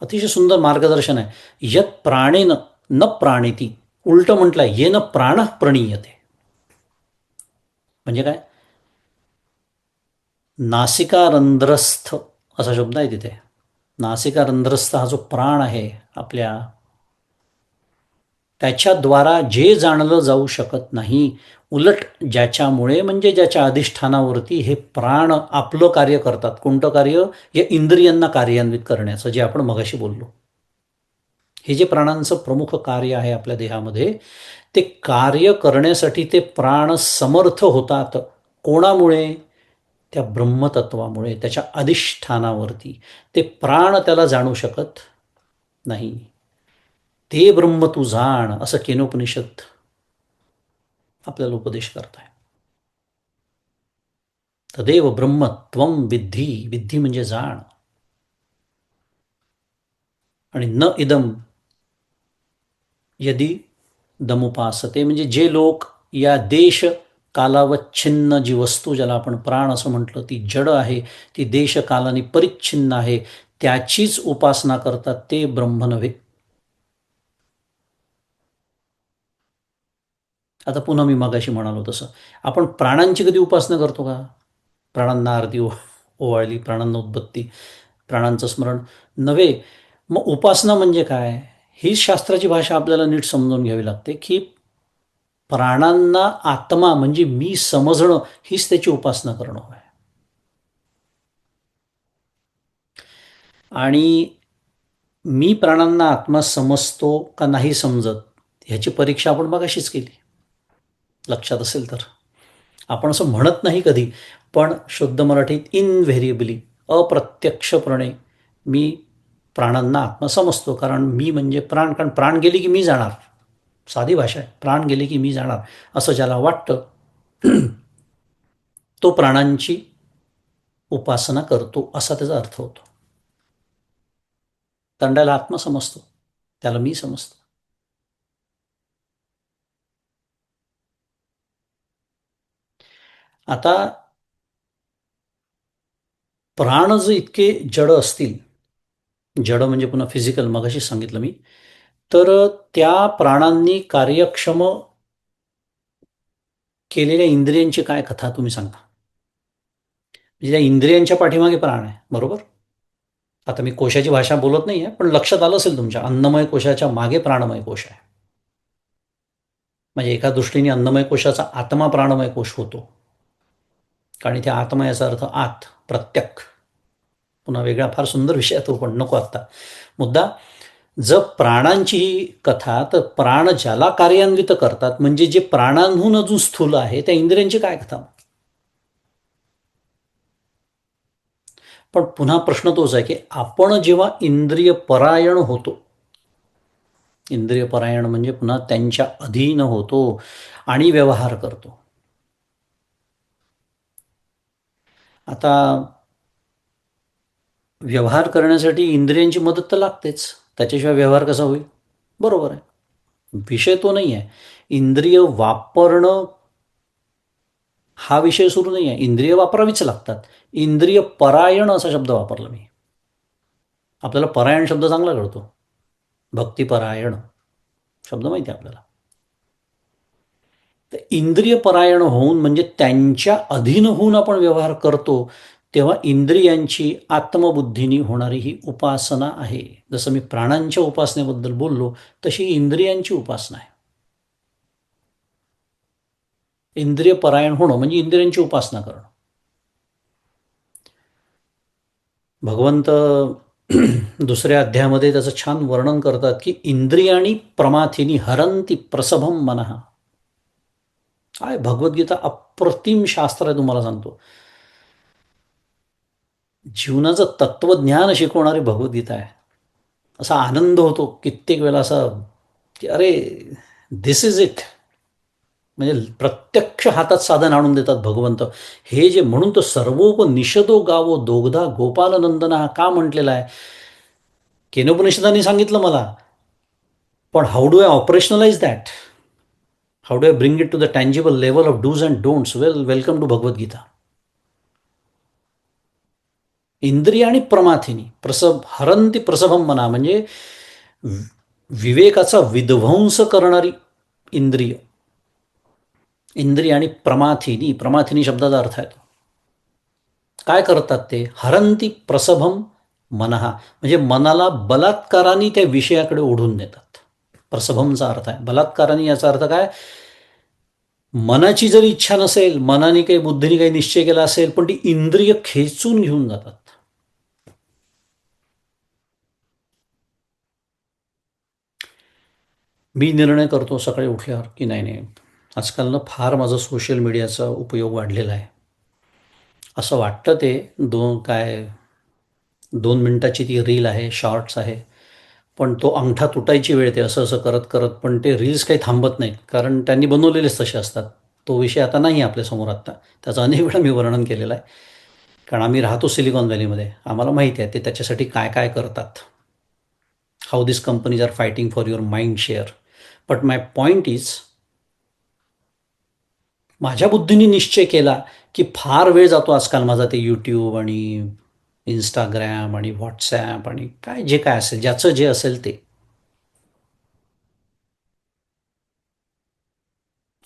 अतिशय सुंदर मार्गदर्शन आहे. यत प्राणेन न प्राणेती, उलट म्हटलंय, येन प्राण प्रणीयते. म्हणजे काय? नासिकारंध्रस्थ असा शब्द आहे तिथे. नासिकारंध्रस्थ हा जो प्राण आहे आपल्या, त्याच्याद्वारा जे जाणलं जाऊ शकत नाही, उलट ज्याच्यामुळे, म्हणजे ज्याच्या अधिष्ठानावरती हे प्राण आपलं कार्य करतात. कोणतं कार्य? या इंद्रियांना कार्यान्वित करण्याचं, जे आपण मगाशी बोललो. हे जे प्राणांचं प्रमुख कार्य आहे आपल्या देहामध्ये, ते कार्य करण्यासाठी ते प्राण समर्थ होतात. कोणामुळे? त्या ब्रह्मतत्वामुळे, त्याच्या अधिष्ठानावरती. ते प्राण त्याला जाणू शकत नाही. ते ब्रह्म तू जाण, असं केनोपनिषद आपल्याला उपदेश करत आहे. तदेव ब्रह्म त्वम विद्धी, विद्धी म्हणजे जाण. आणि न इदम यदि दमुपासते, म्हणजे जे लोक या देश कालावच्छिन्न जी वस्तू, ज्याला आपण प्राण असं म्हटलं, ती जड आहे, ती देश कालाने परिच्छिन्न आहे, त्याचीच उपासना करतात ते ब्रह्म नव्हे. आता पुन्हा मी मगाशी म्हणालो तसं, आपण प्राणांची कधी उपासना करतो का? प्राणांना आरती ओवाळली, प्राणांना उदबत्ती, प्राणांचं स्मरण नव्हे. मग उपासना म्हणजे काय? हीच शास्त्राची भाषा आपल्याला नीट समजून घ्यावी लागते, की प्राणांना आत्मा म्हणजे मी समजणं हीच त्याची उपासना करणं होय. आणि मी प्राणांना आत्मा समजतो का नाही समजत ह्याची परीक्षा आपण मगाशीच केली, लक्षात असेल तर. आपण असं म्हणत नाही कधी, पण शुद्ध मराठीत इनव्हेरिएबली, अप्रत्यक्षपणे मी प्राणांना आत्मा समजतो. कारण मी म्हणजे प्राण, कारण प्राण गेली की मी जाणार. साधी भाषा आहे, प्राण गेले की मी जाणार असं ज्याला वाटतं तो प्राणांची उपासना करतो असा त्याचा अर्थ होतो. तंडाला आत्मा समजतो, त्याला मी समजतो. आता प्राण जर इतके जड असतील, जड म्हणजे पुन्हा फिजिकल, मगाशी सांगितलं मी, तर त्या प्राणांनी कार्यक्षम केलेल्या इंद्रियांची काय कथा तुम्ही सांगा. म्हणजे त्या इंद्रियांच्या पाठीमागे प्राण आहे, बरोबर. आता मी कोशाची भाषा बोलत नाही आहे, पण लक्षात आलं असेल तुमच्या, अन्नमय कोशाच्या मागे प्राणमय कोश आहे. म्हणजे एका दृष्टीने अन्नमय कोशाचा आत्मा प्राणमय कोश होतो, कारण इथे आत्मा याचा अर्थ आत, प्रत्यक्ष. पुन्हा वेगळा फार सुंदर विषय तो, पण नको आत्ता. मुद्दा, जर प्राणांची ही कथा, तर प्राण ज्याला कार्यान्वित करतात म्हणजे जे प्राणांहून अजून स्थूल आहे त्या इंद्रियांची काय कथा. पण पुन्हा प्रश्न तोच आहे की आपण जेव्हा इंद्रिय परायण होतो, इंद्रिय परायण म्हणजे पुन्हा त्यांच्या अधीन होतो आणि व्यवहार करतो. आता व्यवहार करण्यासाठी इंद्रियांची मदत तर लागतेच, त्याच्याशिवाय व्यवहार कसा होईल? बरोबर आहे. विषय तो नाही आहे, इंद्रिय वापरणं हा विषय सुरू नाही आहे. इंद्रिय वापरावीच लागतात. इंद्रिय परायण असा शब्द वापरला मी. आपल्याला परायण शब्द चांगला कळतो, भक्तिपरायण शब्द माहिती आहे आपल्याला. तर इंद्रिय परायण होऊन म्हणजे त्यांच्या अधीन होऊन आपण व्यवहार करतो, तेव्हा इंद्रियांची आत्मबुद्धीनी होणारी ही उपासना आहे. जसं मी प्राणांच्या उपासनेबद्दल बोललो, तशी इंद्रियांची उपासना आहे. इंद्रिय परायण होणं म्हणजे इंद्रियांची उपासना करणं. भगवंत दुसऱ्या अध्यायामध्ये त्याचं छान वर्णन करतात की इंद्रियाणी प्रमाथिनी हरंती प्रसभम मनः. काय भगवद्गीता अप्रतिम शास्त्र आहे, तुम्हाला सांगतो. जीवनाचं तत्वज्ञान शिकवणारी भगवद्गीता आहे. असा आनंद होतो कित्येक वेळा असा की अरे दिस इज इट. म्हणजे प्रत्यक्ष हातात साधन आणून देतात भगवंत. हे जे म्हणून तो सर्वोपनिषदो गावो दोग्धा गोपालनंदना हा का म्हटलेला आहे? केनोपनिषदांनी सांगितलं मला, पण how do I operationalize that? How do I bring it to the tangible level of dos and don'ts? Welcome to Bhagavad Gita. इंद्रिय आणि प्रमाथिनी हरंती प्रसभम मना म्हणजे विवेकाचा विध्वंस करणारी इंद्रिय. इंद्रिय आणि प्रमाथिनी, प्रमाथिनी शब्दाचा अर्थ आहे काय करतात ते? हरंती प्रसभम मनहा म्हणजे मनाला बलात्काराने त्या विषयाकडे ओढून नेतात. प्रसभमचा अर्थ आहे बलात्काराने. याचा अर्थ काय? मनाची जर इच्छा नसेल, मनाने काही बुद्धीने काही निश्चय केला असेल, पण ती इंद्रिय खेचून घेऊन जातात. मी निर्णय करतो सकाळी उठल्यावर की नाही नाही, आजकाल ना फार माझा सोशल मीडियाचा उपयोग वाढलेला आहे. असं वाटतं ते 2 मिनिटाची ती रील आहे, शॉर्ट्स आहे, पण तो अंगठा तुटायची वेळ ते असं असं करत करत, पण ते रील्स काही थांबत नाहीत, कारण त्यांनी बनवलेलेच तसे असतात. तो विषय आता नाही आपल्यासमोर आत्ता, त्याचं अनेक वेळा मी वर्णन केलेलं आहे. कारण आम्ही राहतो सिलिकॉन व्हॅलीमध्ये, आम्हाला माहिती आहे ते त्याच्यासाठी काय काय करतात. How this companies are fighting for your mind share. But my point is, माझ्या बुद्धीने निश्चय केला की फार वेळ जातो आजकाल माझा ते यूट्यूब आणि इंस्टाग्राम आणि व्हॉट्सॲप आणि काय जे काय असेल, ज्याचं जे असेल ते.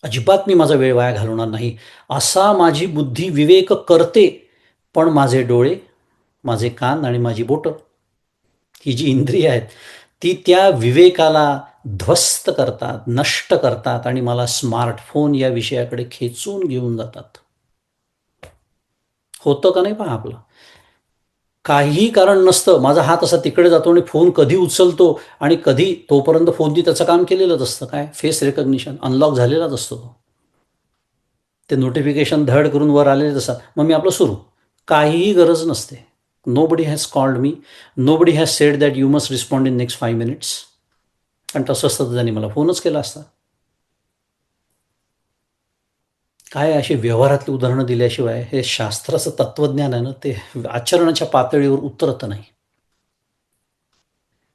अजिबात मी माझा वेळ वाया घालवणार नाही, असा माझी बुद्धी विवेक करते. पण माझे डोळे, माझे कान आणि माझी बोटं, ही जी इंद्रिय आहेत, ती त्या विवेकाला ध्वस्त करतात, नष्ट करतात आणि मला स्मार्टफोन या विषयाकडे खेचून घेऊन जातात. होतं का नाही पहा आपलं. काहीही कारण नसतं माझा हात असा तिकडे जातो आणि फोन कधी उचलतो आणि कधी, तोपर्यंत फोननी त्याचं काम केलेलंच असतं. काय, फेस रेकग्निशन अनलॉक झालेलाच असतो तो. ते नोटिफिकेशन धड करून वर आलेलेच असतात. मग मी आपलं सुरू. काहीही गरज नसते. Nobody has called me, nobody has sed that you must respond in next 5 minutes. आणि तसं असतं तर त्यांनी मला फोनच केला असता. काय अशी व्यवहारातली उदाहरणं दिल्याशिवाय हे शास्त्राचं तत्वज्ञान आहे ना, ते आचरणाच्या पातळीवर उतरत नाही.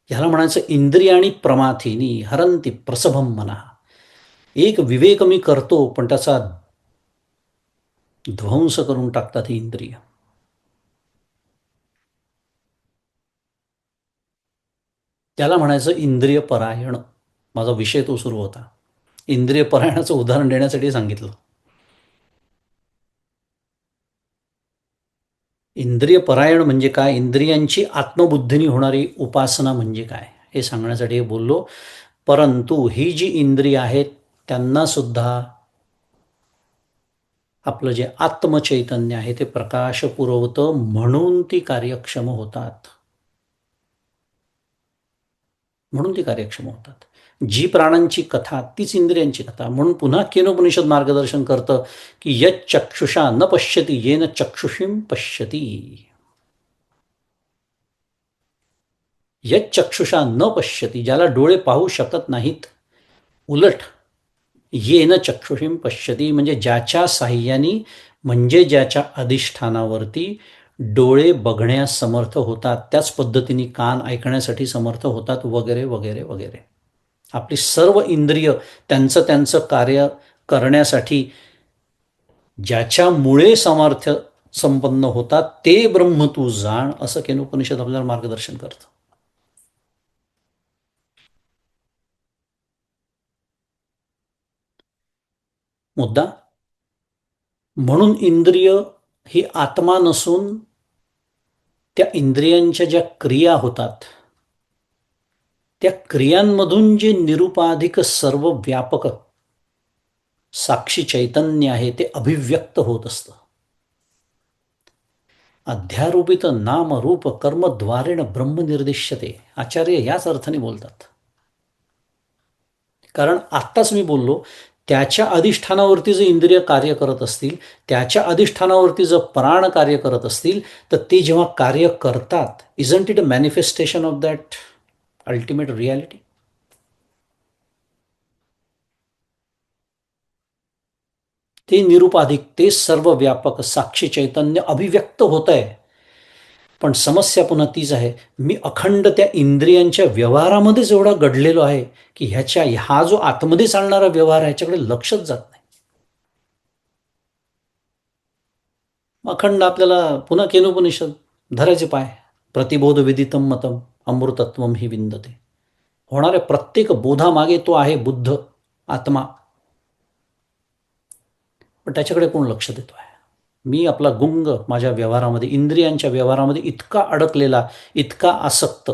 ह्याला म्हणायचं इंद्रियाणी प्रमाथिनी हरंती प्रसभम मना. एक विवेक मी करतो, पण त्याचा ध्वंस करून टाकतात ही इंद्रिय. त्याला म्हणायचं इंद्रिय परायण. माझा विषय तो सुरू होता. इंद्रिय परायणाचं उदाहरण देण्यासाठी सांगितलं. इंद्रिय परायण म्हणजे काय, इंद्रियांची आत्मबुद्धीनी होणारी उपासना म्हणजे काय, हे सांगण्यासाठी हे बोललो. परंतु ही जी इंद्रिय आहेत त्यांना सुद्धा आपलं जे आत्मचैतन्य आहे ते प्रकाश पुरवतं, म्हणून ती कार्यक्षम होतात. म्हणून ती कार्यक्षम होतात. जी प्राणांची कथा तीच इंद्रियांची कथा. म्हणून पुन्हा केनोपनिषद मार्गदर्शन करतं की यत् चक्षुषा न पश्यती येन चक्षुषीं पश्यती. यत् चक्षुषा न पश्यती, ज्याला डोळे पाहू शकत नाहीत, उलट येन चक्षुषीं पश्यती म्हणजे ज्याच्या साह्यानी, म्हणजे ज्याच्या अधिष्ठानावरती डोळे बघण्यास समर्थ होतात, त्याच पद्धतीने कान ऐकण्यासाठी समर्थ होतात, वगैरे वगैरे वगैरे. आपली सर्व इंद्रिय त्यांचं त्यांचं कार्य करण्यासाठी ज्याच्यामुळे सामर्थ्य संपन्न होतात ते ब्रह्म तू जाण, असं केनोपनिषद आपल्याला मार्गदर्शन करतं. मुद्दा, म्हणून इंद्रिय ही आत्मा नसून त्या इंद्रियांच्या ज्या क्रिया होतात, त्या क्रियांमधून जे निरुपाधिक सर्व व्यापक साक्षी चैतन्य आहे ते अभिव्यक्त होत असतं. अध्यारोपित नाम रूप कर्मद्वारेण ब्रह्म निर्दिश्यते, आचार्य याच अर्थाने बोलतात. कारण आत्ताच मी बोललो, त्याच्या अधिष्ठानावरती जर इंद्रिय कार्य करत असतील, त्याच्या अधिष्ठानावरती जर प्राण कार्य करत असतील, तर ते जेव्हा कार्य करतात, isn't it a manifestation of that ultimate reality. ते निरुपाधिक, ते सर्व व्यापक साक्षी चैतन्य अभिव्यक्त होत आहे. पण समस्या पुन्हा तीच आहे, मी अखंड त्या इंद्रियांच्या व्यवहारामध्येच एवढा घडलेलो आहे की हा जो आतमध्ये चालणारा व्यवहार आहे ह्याच्याकडे लक्षच जात नाही. अखंड आपल्याला पुन्हा केनोपनिषद धरायचे पाय. प्रतिबोध विदितम मतम अमृतत्वम ही विंदते. होणाऱ्या प्रत्येक बोधामागे तो आहे बुद्ध आत्मा, पण त्याच्याकडे कोण लक्ष देतो आहे. मी आपला गुंग माझ्या व्यवहारामध्ये, इंद्रियांच्या व्यवहारामध्ये इतका अडकलेला, इतका आसक्त.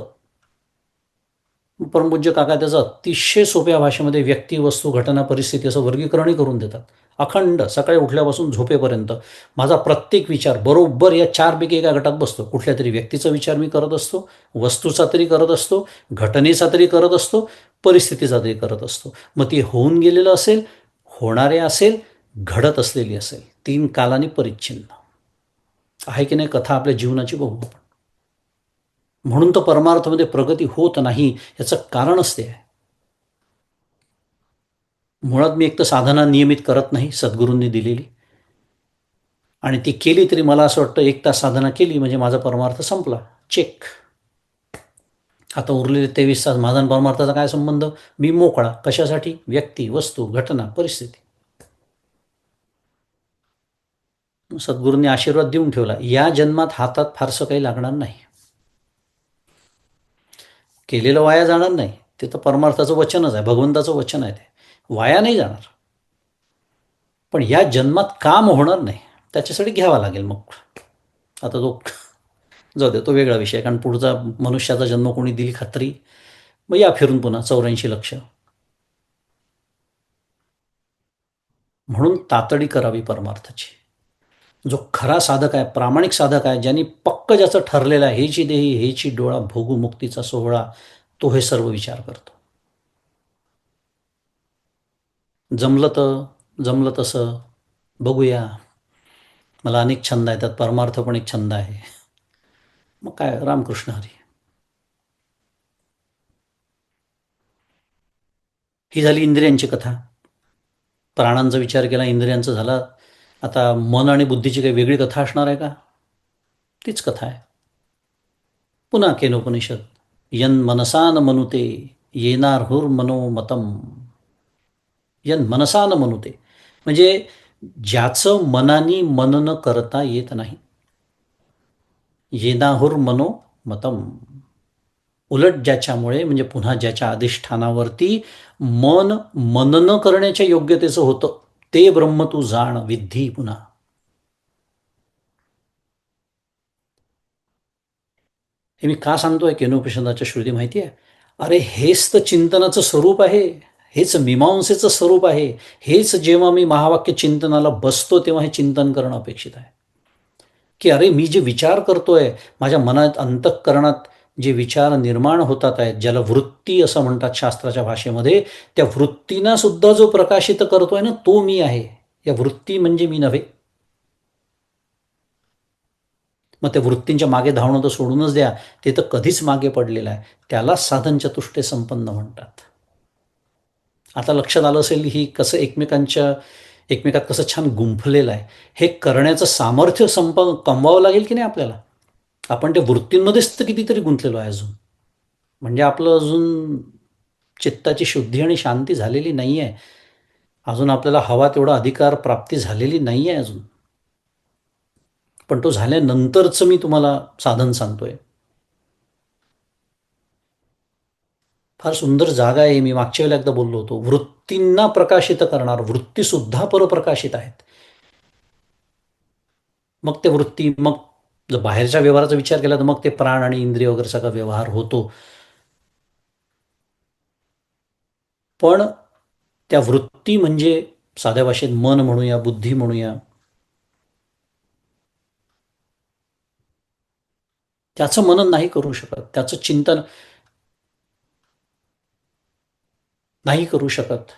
परमपूज्य काका त्याचं अतिशय सोप्या भाषेमध्ये व्यक्ती, वस्तू, घटना, परिस्थिती असं वर्गीकरणही करून देतात. अखंड सकाळी उठल्यापासून झोपेपर्यंत माझा प्रत्येक विचार बरोबर या 4 पैकी एका गटात बसतो. कुठल्या तरी व्यक्तीचा विचार मी करत असतो, वस्तूचा तरी करत असतो, घटनेचा तरी करत असतो, परिस्थितीचा तरी करत असतो. मग ती होऊन गेलेलं असेल, होणारे असेल, घडत असलेली असेल, 3 कालांनी परिच्छिन्न आहे की नाही कथा आपल्या जीवनाची, बघू आपण. म्हणून तर परमार्थामध्ये प्रगती होत नाही, याचं कारणच ते आहे. मुळात मी एक तर साधना नियमित करत नाही सद्गुरूंनी दिलेली, आणि ती केली तरी मला असं वाटतं 1 तास साधना केली म्हणजे माझा परमार्थ संपला, चेक. आता उरलेले 23 तास माझा आणि परमार्थाचा काय संबंध. मी मोकळा कशासाठी, व्यक्ती, वस्तू, घटना, परिस्थिती. सद्गुरूंनी आशीर्वाद देऊन ठेवला, या जन्मात हातात फारसं काही लागणार नाही, केलेलं वाया जाणार नाही. ते तर परमार्थाचं वचनच आहे, भगवंताचं वचन आहे, ते वाया नाही जाणार. पण या जन्मात काम होणार नाही, त्याच्यासाठी घ्यावा लागेल. मग आता तो जाऊ दे, तो वेगळा विषय, कारण पुढचा मनुष्याचा जन्म कोणी दिली खात्री. मग या फिरून पुन्हा 84 लक्ष. म्हणून तातडी करावी परमार्थाची. जो खरा साधक आहे, प्रामाणिक साधक आहे, ज्यांनी पक्क ज्याचं ठरलेलं आहे, हेची देही हेची डोळा भोगू मुक्तीचा सोहळा, तो हे सर्व विचार करतो. जमलं तसं बघूया. मला अनेक छंद आहेत, त्यात परमार्थ पण एक छंद आहे. मग काय, रामकृष्ण हरी. ही झाली इंद्रियांची कथा. प्राणांचा विचार केला, इंद्रियांचं झालं. आता मन आणि बुद्धीची काही वेगळी कथा असणार आहे का? तीच कथा आहे. पुन्हा केनोपनिषद, यन मनसा न मनुते येनार्हुर्मनोमतम. यन मनसा न मनुते म्हणजे ज्याचं मनानी मनन करता येत नाही. येनाहुर्मनोमतम, उलट ज्याच्यामुळे, म्हणजे पुन्हा ज्याच्या अधिष्ठानावरती मन मनन करण्याच्या योग्यतेचं होतं, ते ब्रह्म तू जाण विद्धी पुन्हा. हे मी का सांगतोय केनोपनिषदाच्या श्रुती माहिती आहे? अरे हेच तर चिंतनाचं स्वरूप आहे, हेच मीमांसेचं स्वरूप आहे. हेच जेव्हा मी महावाक्य चिंतनाला बसतो तेव्हा हे चिंतन करणं अपेक्षित आहे. की अरे मी जे विचार करतोय, माझ्या मनात अंतःकरणात जे विचार निर्माण होतात आहेत, ज्याला वृत्ती असं म्हणतात शास्त्राच्या भाषेमध्ये, त्या वृत्तींना सुद्धा जो प्रकाशित करतोय ना, तो मी आहे. या वृत्ती म्हणजे मी नव्हे. मग त्या वृत्तींच्या मागे धावणं तर सोडूनच द्या, ते तर कधीच मागे पडलेलं आहे. त्याला साधन चतुष्टय संपन्न म्हणतात. आता लक्षात आलं असेल ही कसं एकमेकात कसं छान गुंफलेलं आहे. हे करण्याचं सामर्थ्य कमवावं लागेल की नाही आपल्याला? आपण त्या वृत्तींमध्येच तर कितीतरी गुंतलेलो आहे अजून. म्हणजे आपलं अजून चित्ताची शुद्धी आणि शांती झालेली नाही आहे. अजून आपल्याला हवा तेवढा अधिकार प्राप्ती झालेली नाही आहे अजून. पण तो झाल्यानंतरचं मी तुम्हाला साधन सांगतोय. फार सुंदर जागा आहे. मी मागच्या वेळेला एकदा बोललो होतो, वृत्तींना प्रकाशित करणार. वृत्तीसुद्धा परप्रकाशित आहेत. मग ते वृत्ती, मग जर बाहेरच्या व्यवहाराचा विचार केला तर मग ते प्राण आणि इंद्रिय वगैरे सगळा व्यवहार होतो. पण त्या वृत्ती म्हणजे साध्या भाषेत मन म्हणूया, बुद्धी म्हणूया, त्याचं मनन नाही करू शकत, त्याचं चिंतन नाही करू शकत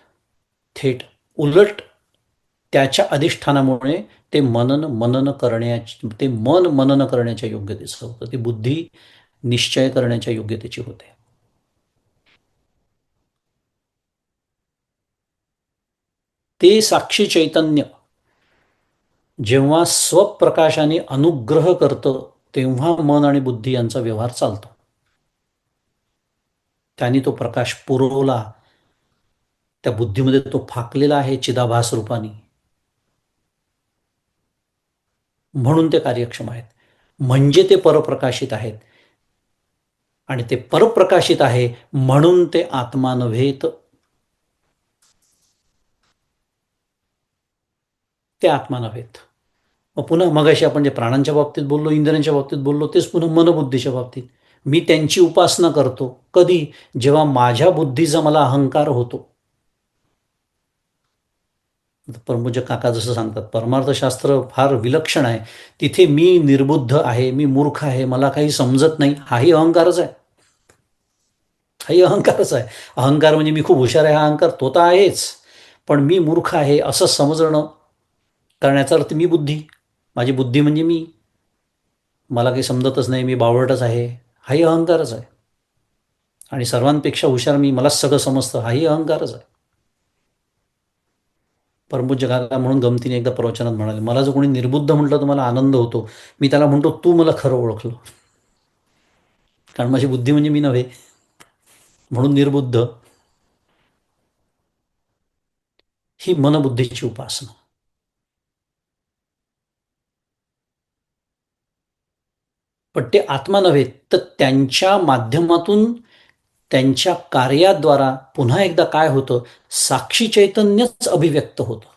थेट. उलट त्याच्या अधिष्ठानामुळे ते मन मनन करण्याच्या योग्यतेचं होतं. ती बुद्धी निश्चय करण्याच्या योग्यतेची होते. ते साक्षी चैतन्य जेव्हा स्वप्रकाशाने अनुग्रह करतं, तेव्हा मन आणि बुद्धी यांचा व्यवहार चालतो. त्यांनी तो प्रकाश पुरवला, त्या बुद्धीमध्ये तो फाकलेला आहे चिदाभास रूपाने, म्हणून ते कार्यक्षम आहेत. म्हणजे ते परप्रकाशित आहेत. आणि ते परप्रकाशित आहे म्हणून ते आत्मा नव्हेत, ते आत्मा नव्हेत. मग पुन्हा मगाशी आपण जे प्राणांच्या बाबतीत बोललो, इंद्रियांच्या बाबतीत बोललो, तेच पुन्हा मनबुद्धीच्या बाबतीत. मी त्यांची उपासना करतो कधी? जेव्हा माझ्या बुद्धीचा मला अहंकार होतो. परमपूज्य काका जसं सांगतात, परमार्थशास्त्र फार विलक्षण आहे. तिथे मी निर्बुद्ध आहे, मी मूर्ख आहे, मला काही समजत नाही, हाही अहंकारच आहे. हाही अहंकारच आहे. अहंकार म्हणजे मी खूप हुशार आहे, हा अहंकार तो तर आहेच. पण मी मूर्ख आहे असं समजणं करण्याचा अर्थ मी बुद्धी, माझी बुद्धी म्हणजे मी, मला काही समजतच नाही, मी बावळटच आहे, हाही अहंकारच आहे. आणि सर्वांपेक्षा हुशार मी, मलाच सगळं समजतं, हाही अहंकारच आहे. परमपूज्य काका म्हणून गमतीने एकदा प्रवचनात म्हणाले, मला जो कोणी निर्बुद्ध म्हटलं तर मला आनंद होतो. मी त्याला म्हणतो, तू मला खरं ओळखलं, कारण माझी बुद्धी म्हणजे मी नव्हे, म्हणून निर्बुद्ध. ही मनबुद्धीची उपासना. पण ते आत्मा नव्हे, तर त्यांच्या माध्यमातून त्यांच्या कार्याद्वारा पुन्हा एकदा काय होतं, साक्षी चैतन्यच अभिव्यक्त होतं.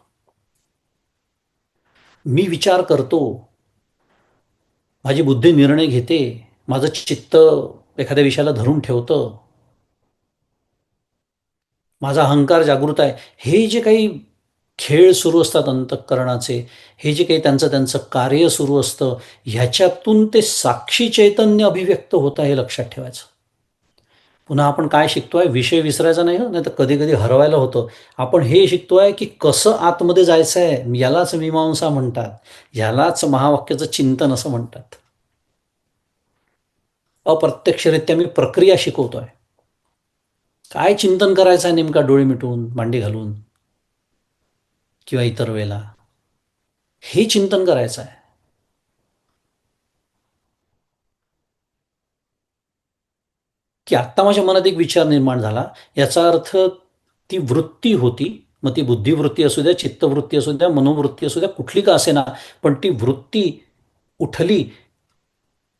मी विचार करतो, माझी बुद्धी निर्णय घेते, माझं चित्त एखाद्या विषयाला धरून ठेवतं, माझा अहंकार जागृत आहे. हे जे काही खेळ सुरू असतात अंतःकरणाचे, हे जे काही त्यांचं त्यांचं कार्य सुरू असतं, ह्याच्यातून ते साक्षी चैतन्य अभिव्यक्त होतं हे लक्षात ठेवायचं. पुन्हा आपण काय शिकतोय, विषय विसरायचा नाही, नाही तर कधी कधी हरवायला होतं. आपण हे शिकतोय की कसं आतमध्ये जायचं आहे, यालाच मीमांसा म्हणतात, यालाच महावाक्याचं चिंतन असं म्हणतात. अप्रत्यक्षरित्या मी प्रक्रिया शिकवतोय. काय चिंतन करायचं आहे नेमका, डोळे मिटून मांडी घालून किंवा इतर वेळेला हे चिंतन करायचं आहे. की आत्ता माझ्या मनात एक विचार निर्माण झाला, याचा अर्थ ती वृत्ती होती, मग ती बुद्धिवृत्ती असू द्या, चित्तवृत्ती असू द्या, मनोवृत्ती असू द्या, कुठली का असे ना, पण ती वृत्ती उठली,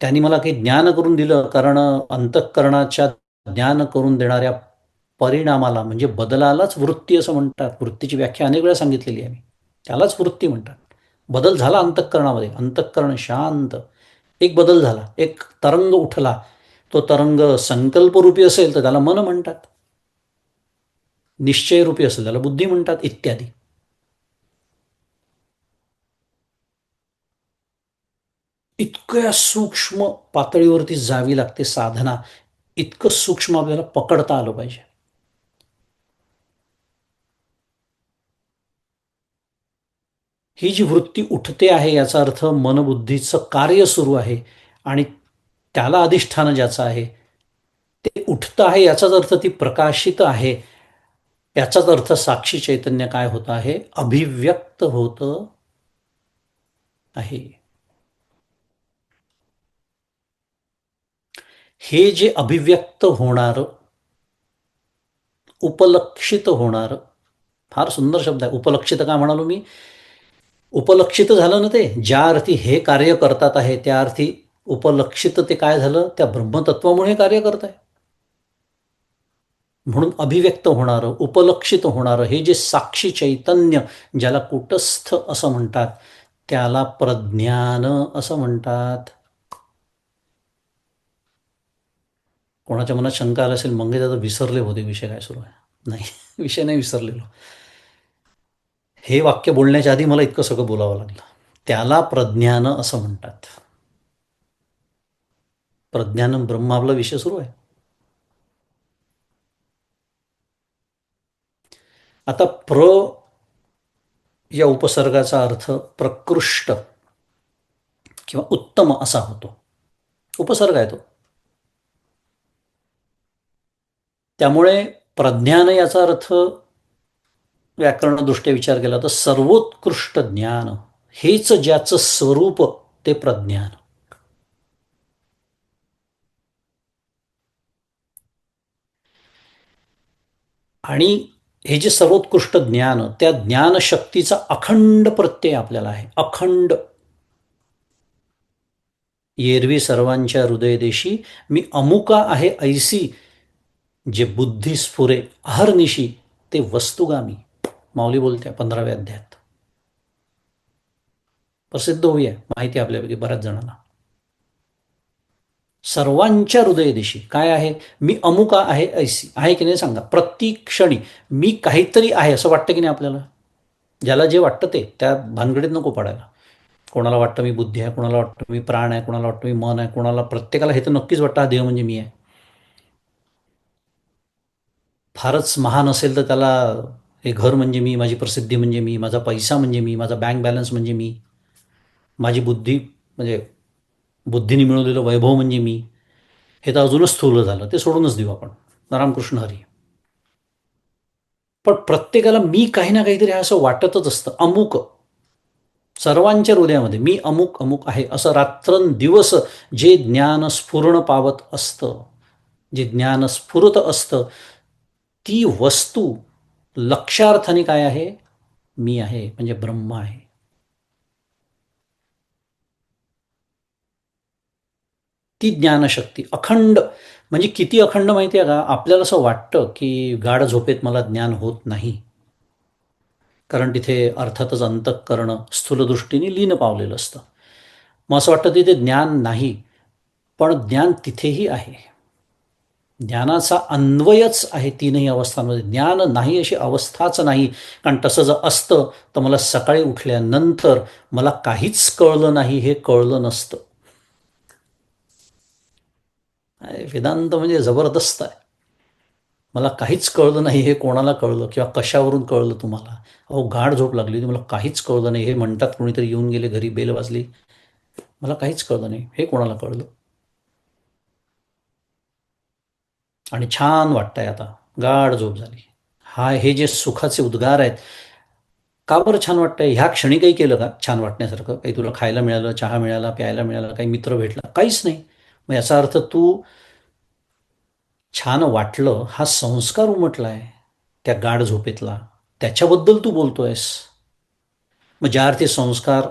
त्यांनी मला काही ज्ञान करून दिलं. कारण अंतःकरणाच्या ज्ञान करून देणाऱ्या परिणामाला म्हणजे बदलालाच वृत्ती असं म्हणतात. वृत्तीची व्याख्या अनेक वेळा सांगितलेली आहे मी, त्यालाच वृत्ती म्हणतात. बदल झाला अंतःकरणामध्ये, अंतःकरण शांत, एक बदल झाला, एक तरंग उठला. तो तरंग संकल्परूपी असेल तर त्याला मन म्हणतात, निश्चयरूपी असेल त्याला बुद्धी म्हणतात, इत्यादी. इतक्या सूक्ष्म पातळीवरती जावी लागते साधना, इतकं सूक्ष्म आपल्याला पकडता आलं पाहिजे. ही जी वृत्ती उठते आहे याचा अर्थ मनबुद्धीचं कार्य सुरू आहे, आणि त्याला अधिष्ठान ज्याचं आहे ते उठतं आहे, याचाच अर्थ ती प्रकाशित आहे, याचाच अर्थ साक्षी चैतन्य काय होत आहे, अभिव्यक्त होत आहे. हे जे अभिव्यक्त होणार, उपलक्षित होणार, फार सुंदर शब्द आहे उपलक्षित. का म्हणालो मी, उपलक्षित झालं ना, ते ज्या अर्थी हे कार्य करतात आहे त्या अर्थी उपलक्षित ते काय झालं, त्या ब्रह्मतत्वामुळे कार्य करत आहे. म्हणून अभिव्यक्त होणारं, उपलक्षित होणारं हे जे साक्षी चैतन्य, ज्याला कुटस्थ असं म्हणतात, त्याला प्रज्ञान असं म्हणतात. कोणाच्या मनात शंका आली असेल, मंगे दादा विसरले होते विषय काय सुरू आहे. नाही, विषय नाही विसरलेलो. हे वाक्य बोलण्याच्या आधी मला इतकं सगळं बोलावं लागलं. त्याला प्रज्ञान असं म्हणतात. प्रज्ञान ब्रह्म आपला विषय सुरू आहे. आता या उपसर्गाचा अर्थ प्रकृष्ट किंवा उत्तम असा होतो. उपसर्ग आहे तो. त्यामुळे प्रज्ञान याचा अर्थ व्याकरणदृष्ट्या विचार केला तर सर्वोत्कृष्ट ज्ञान, हेच ज्याचं स्वरूप ते प्रज्ञान. आणि हे जे सर्वोत्कृष्ट ज्ञान, त्या ज्ञानशक्तीचा अखंड प्रत्यय आपल्याला आहे. अखंड. एरवी सर्वांच्या हृदयदेशी मी अमुका आहे ऐसी, जे बुद्धी स्फुरे अहर्निशी ते वस्तुगामी. माऊली बोलते 15व्या अध्यायात. प्रसिद्ध होऊया, माहिती आपल्यापैकी बऱ्याच जणांना. सर्वांच्या हृदयदेशी काय आहे, मी अमुका आहे ऐसी. आहे की नाही सांगा, प्रति क्षणी मी काहीतरी आहे असं वाटतं की नाही आपल्याला. ज्याला जे वाटतं ते, त्या भानगडीत नको पडायला. कोणाला वाटतं मी बुद्धी आहे, कोणाला वाटतं मी प्राण आहे, कोणाला वाटतं मी मन आहे, कोणाला, प्रत्येकाला हे तर नक्कीच वाटतं हा देह म्हणजे मी आहे. फारच महान असेल तर त्याला हे घर म्हणजे मी, माझी प्रसिद्धी म्हणजे मी, माझा पैसा म्हणजे मी, माझा बँक बॅलन्स म्हणजे मी, माझी बुद्धी म्हणजे बुद्धीने मिळवलेलं वैभव म्हणजे मी. हे तर अजूनच स्थूल झालं, ते सोडूनच देऊ आपण. रामकृष्ण हरी. पण प्रत्येकाला मी काही ना काहीतरी असं वाटतच असतं. अमुक, सर्वांच्या हृदयामध्ये मी अमुक अमुक आहे असं रात्रंदिवस जे ज्ञान स्फुरण पावत असतं, जे ज्ञान स्फुरत असतं, ती वस्तू लक्षार्थाने काय आहे, मी आहे, म्हणजे ब्रह्म आहे. ती ज्ञानशक्ती अखंड, म्हणजे किती अखंड माहिती आहे का? आपल्याला असं वाटतं की गाढ झोपेत मला ज्ञान होत नाही, कारण तिथे अर्थातच अंतःकरण स्थूलदृष्टीने लीन पावलेलं असतं. मग असं वाटतं तिथे ज्ञान नाही, पण ज्ञान तिथेही आहे. ज्ञानाचा अन्वयच आहे तीनही अवस्थांमध्ये. ज्ञान नाही अशी अवस्थाच नाही, कारण तसं जर असतं तर मला सकाळी उठल्यानंतर मला काहीच कळलं नाही हे कळलं नसतं. वेदांत म्हणजे जबरदस्त आहे. मला काहीच कळलं नाही हे कोणाला कळलं, किंवा कशावरून कळलं तुम्हाला? अहो, गाढ झोप लागली होती, मला काहीच कळलं नाही हे म्हणतात. कोणीतरी येऊन गेले घरी, बेल वाजली, मला काहीच कळलं नाही हे कोणाला कळलं? आणि छान वाटतंय आता, गाढ झोप झाली. हे जे सुखाचे उद्गार आहेत, का बरं छान वाटतंय? ह्या क्षणी काही केलं का छान वाटण्यासारखं? काही तुला खायला मिळालं, चहा मिळाला, प्यायला मिळालं, काही मित्र भेटला? काहीच नाही. मग याचा अर्थ तू छान वाटलं हा संस्कार उमटलाय त्या गाढ झोपेतला, त्याच्याबद्दल तू बोलतोयस. मग ज्या अर्थी संस्कार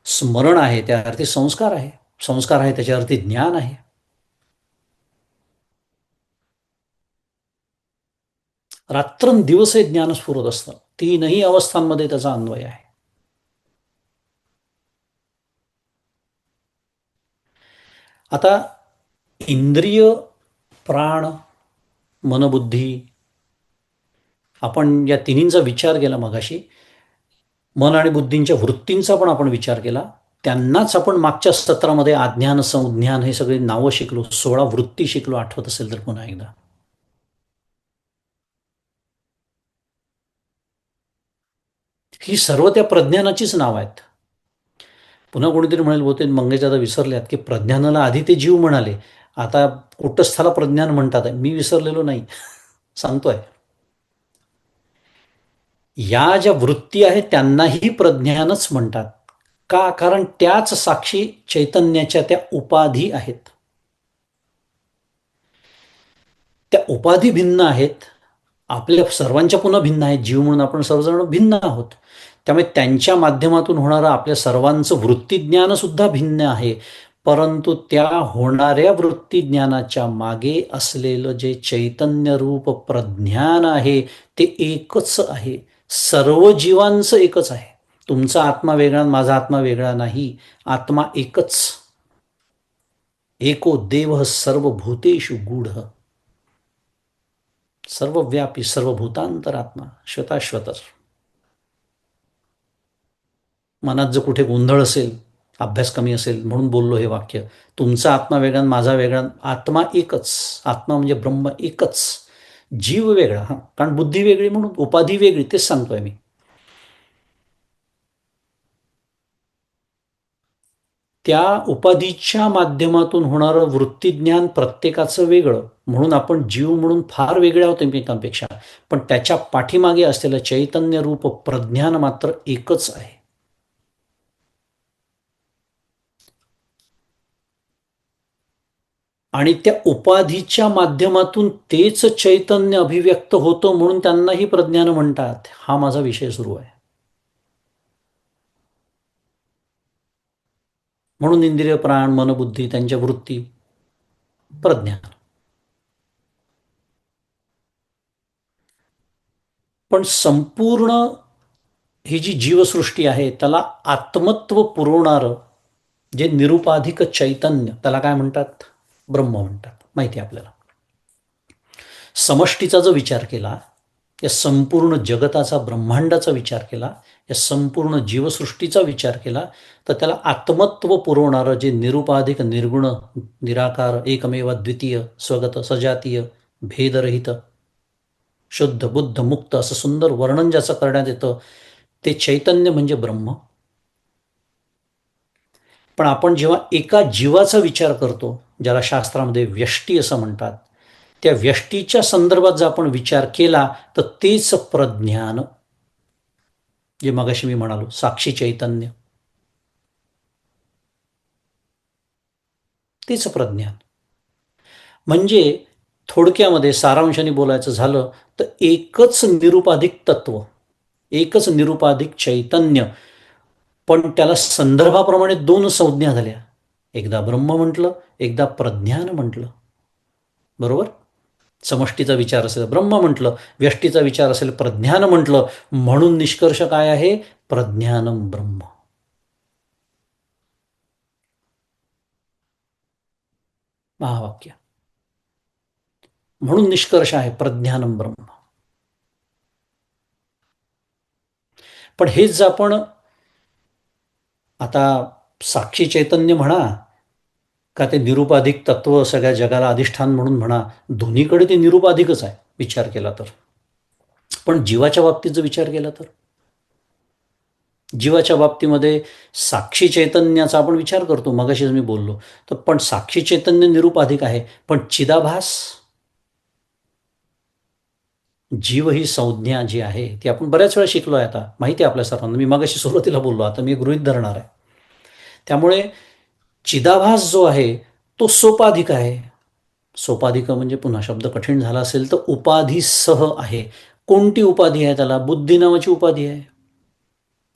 स्मरण आहे त्या अर्थी संस्कार आहे, संस्कार आहे त्याच्या अर्थी ज्ञान आहे. रात्रंदिवस हे ज्ञान स्फुरत असतं, तीनही अवस्थांमध्ये त्याचा अन्वय आहे. आता इंद्रिय, प्राण, मनबुद्धी, आपण या तिन्हींचा विचार केला मगाशी. मन आणि बुद्धींच्या वृत्तींचा पण आपण विचार केला. त्यांनाच आपण मागच्या सत्रामध्ये आज्ञान, संज्ञान हे सगळे नावं शिकलो, 16 वृत्ती शिकलो, आठवत असेल तर पुन्हा एकदा. ही सर्व त्या प्रज्ञानाचीच नावं आहेत. पुन्हा कोणीतरी म्हणेल, बहुतेक मंगेश दादा विसरल्यात की प्रज्ञानाला आधी ते जीव म्हणाले, आता कुटस्थाला प्रज्ञान म्हणतात. मी विसरलेलो नाही, सांगतोय. या ज्या वृत्ती आहेत त्यांनाही प्रज्ञानच म्हणतात. का? कारण त्याच साक्षी चैतन्याच्या त्या उपाधी आहेत. त्या उपाधी भिन्न आहेत, आपल्या सर्वांच्या पुन्हा भिन्न आहेत. जीव म्हणून आपण सर्वजण भिन्न आहोत. त्यामुळे त्यांच्या माध्यमातून होणारं आपल्या सर्वांचं वृत्तीज्ञान सुद्धा भिन्न आहे. परंतु त्या होणाऱ्या वृत्तीज्ञानाच्या मागे असलेलं जे चैतन्य रूप प्रज्ञान आहे ते एकच आहे. सर्व जीवांचं एकच आहे. तुमचा आत्मा वेगळा, माझा आत्मा वेगळा नाही. आत्मा एकच. एको देव सर्वभूतेषु गूढ, सर्वव्यापी, सर्वभूतांतरात्मा, श्वताश्वतर. मनात जर कुठे गोंधळ असेल, अभ्यास कमी असेल म्हणून बोललो हे वाक्य. तुमचा आत्मा वेगळा, माझा वेगळा, आत्मा एकच. आत्मा म्हणजे ब्रह्म एकच. जीव वेगळा, कारण बुद्धी वेगळी म्हणून उपाधी वेगळी, तेच सांगतोय मी. त्या उपाधीच्या माध्यमातून होणारं वृत्तीज्ञान प्रत्येकाचं वेगळं, म्हणून आपण जीव म्हणून फार वेगळे आहोत एकमेकांपेक्षा. पण त्याच्या पाठीमागे असलेलं चैतन्य रूप प्रज्ञान मात्र एकच आहे. आणि त्या उपाधीच्या माध्यमातून तेच चैतन्य अभिव्यक्त होतं, म्हणून त्यांनाही प्रज्ञान म्हणतात. हा माझा विषय सुरू आहे. म्हणून इंद्रिय, प्राण, मनबुद्धी, त्यांच्या वृत्ती, प्रज्ञान. पण संपूर्ण ही जी जीवसृष्टी आहे त्याला आत्मत्व पुरवणारं जे निरुपाधिक चैतन्य, त्याला काय म्हणतात? ब्रह्म म्हणतात. माहिती आहे आपल्याला. समष्टीचा जो विचार केला, या संपूर्ण जगताचा, ब्रह्मांडाचा विचार केला, या संपूर्ण जीवसृष्टीचा विचार केला, तर त्याला आत्मत्व पुरवणारं जे निरुपाधिक, निर्गुण, निराकार, एकमेव द्वितीय, स्वगत, सजातीय, भेदरहित, शुद्ध, बुद्ध, मुक्त असं सुंदर वर्णन ज्याचं करण्यात येतं, ते चैतन्य म्हणजे ब्रह्म. पण आपण जेव्हा एका जीवाचा विचार करतो, ज्याला शास्त्रामध्ये व्यष्टी असं म्हणतात, त्या व्यष्टीच्या संदर्भात जर आपण विचार केला तर तेच प्रज्ञान, जे मगाशी मी म्हणालो साक्षी चैतन्य, तेच प्रज्ञान. म्हणजे थोडक्यामध्ये सारांशाने बोलायचं झालं तर एकच निरुपाधिक तत्व, एकच निरुपाधिक चैतन्य, पण त्याला संदर्भाप्रमाणे दोन संज्ञा झाल्या. एकदा ब्रह्म म्हटलं, एकदा प्रज्ञान म्हटलं. बरोबर? समष्टीचा विचार असेल ब्रह्म म्हटलं, व्यष्टीचा विचार असेल प्रज्ञान म्हटलं, म्हणून निष्कर्ष काय आहे? प्रज्ञानम ब्रह्म. महावाक्य. म्हणून निष्कर्ष आहे प्रज्ञानम ब्रह्म. पण हेच जर आपण आता साक्षी चैतन्य म्हणा का ते निरुपाधिक तत्व सगळ्या जगाला अधिष्ठान म्हणून म्हणा, दोन्हीकडे ते निरुपाधिकच आहे विचार केला तर. पण जीवाच्या बाबतीत जर विचार केला तर जीवाच्या बाबतीमध्ये साक्षी चैतन्याचा आपण विचार करतो, मगाशीच मी बोललो. तर पण साक्षी चैतन्य निरुपाधिक आहे, पण चिदाभास जीव ही संज्ञा जी आहे ती आपण बऱ्याच वेळा शिकलो आहे. आता माहिती आहे आपल्या सर्वांना, मी मगाशी सुरुवातीला बोललो, आता मी गृहीत धरणार आहे. त्यामुळे चिदाभास जो आहे तो सोपाधिक आहे. सोपाधिक म्हणजे पुन्हा शब्द कठीण झाला असेल तर उपाधीसह आहे. कोणती उपाधी आहे? त्याला बुद्धी नावाची उपाधी आहे.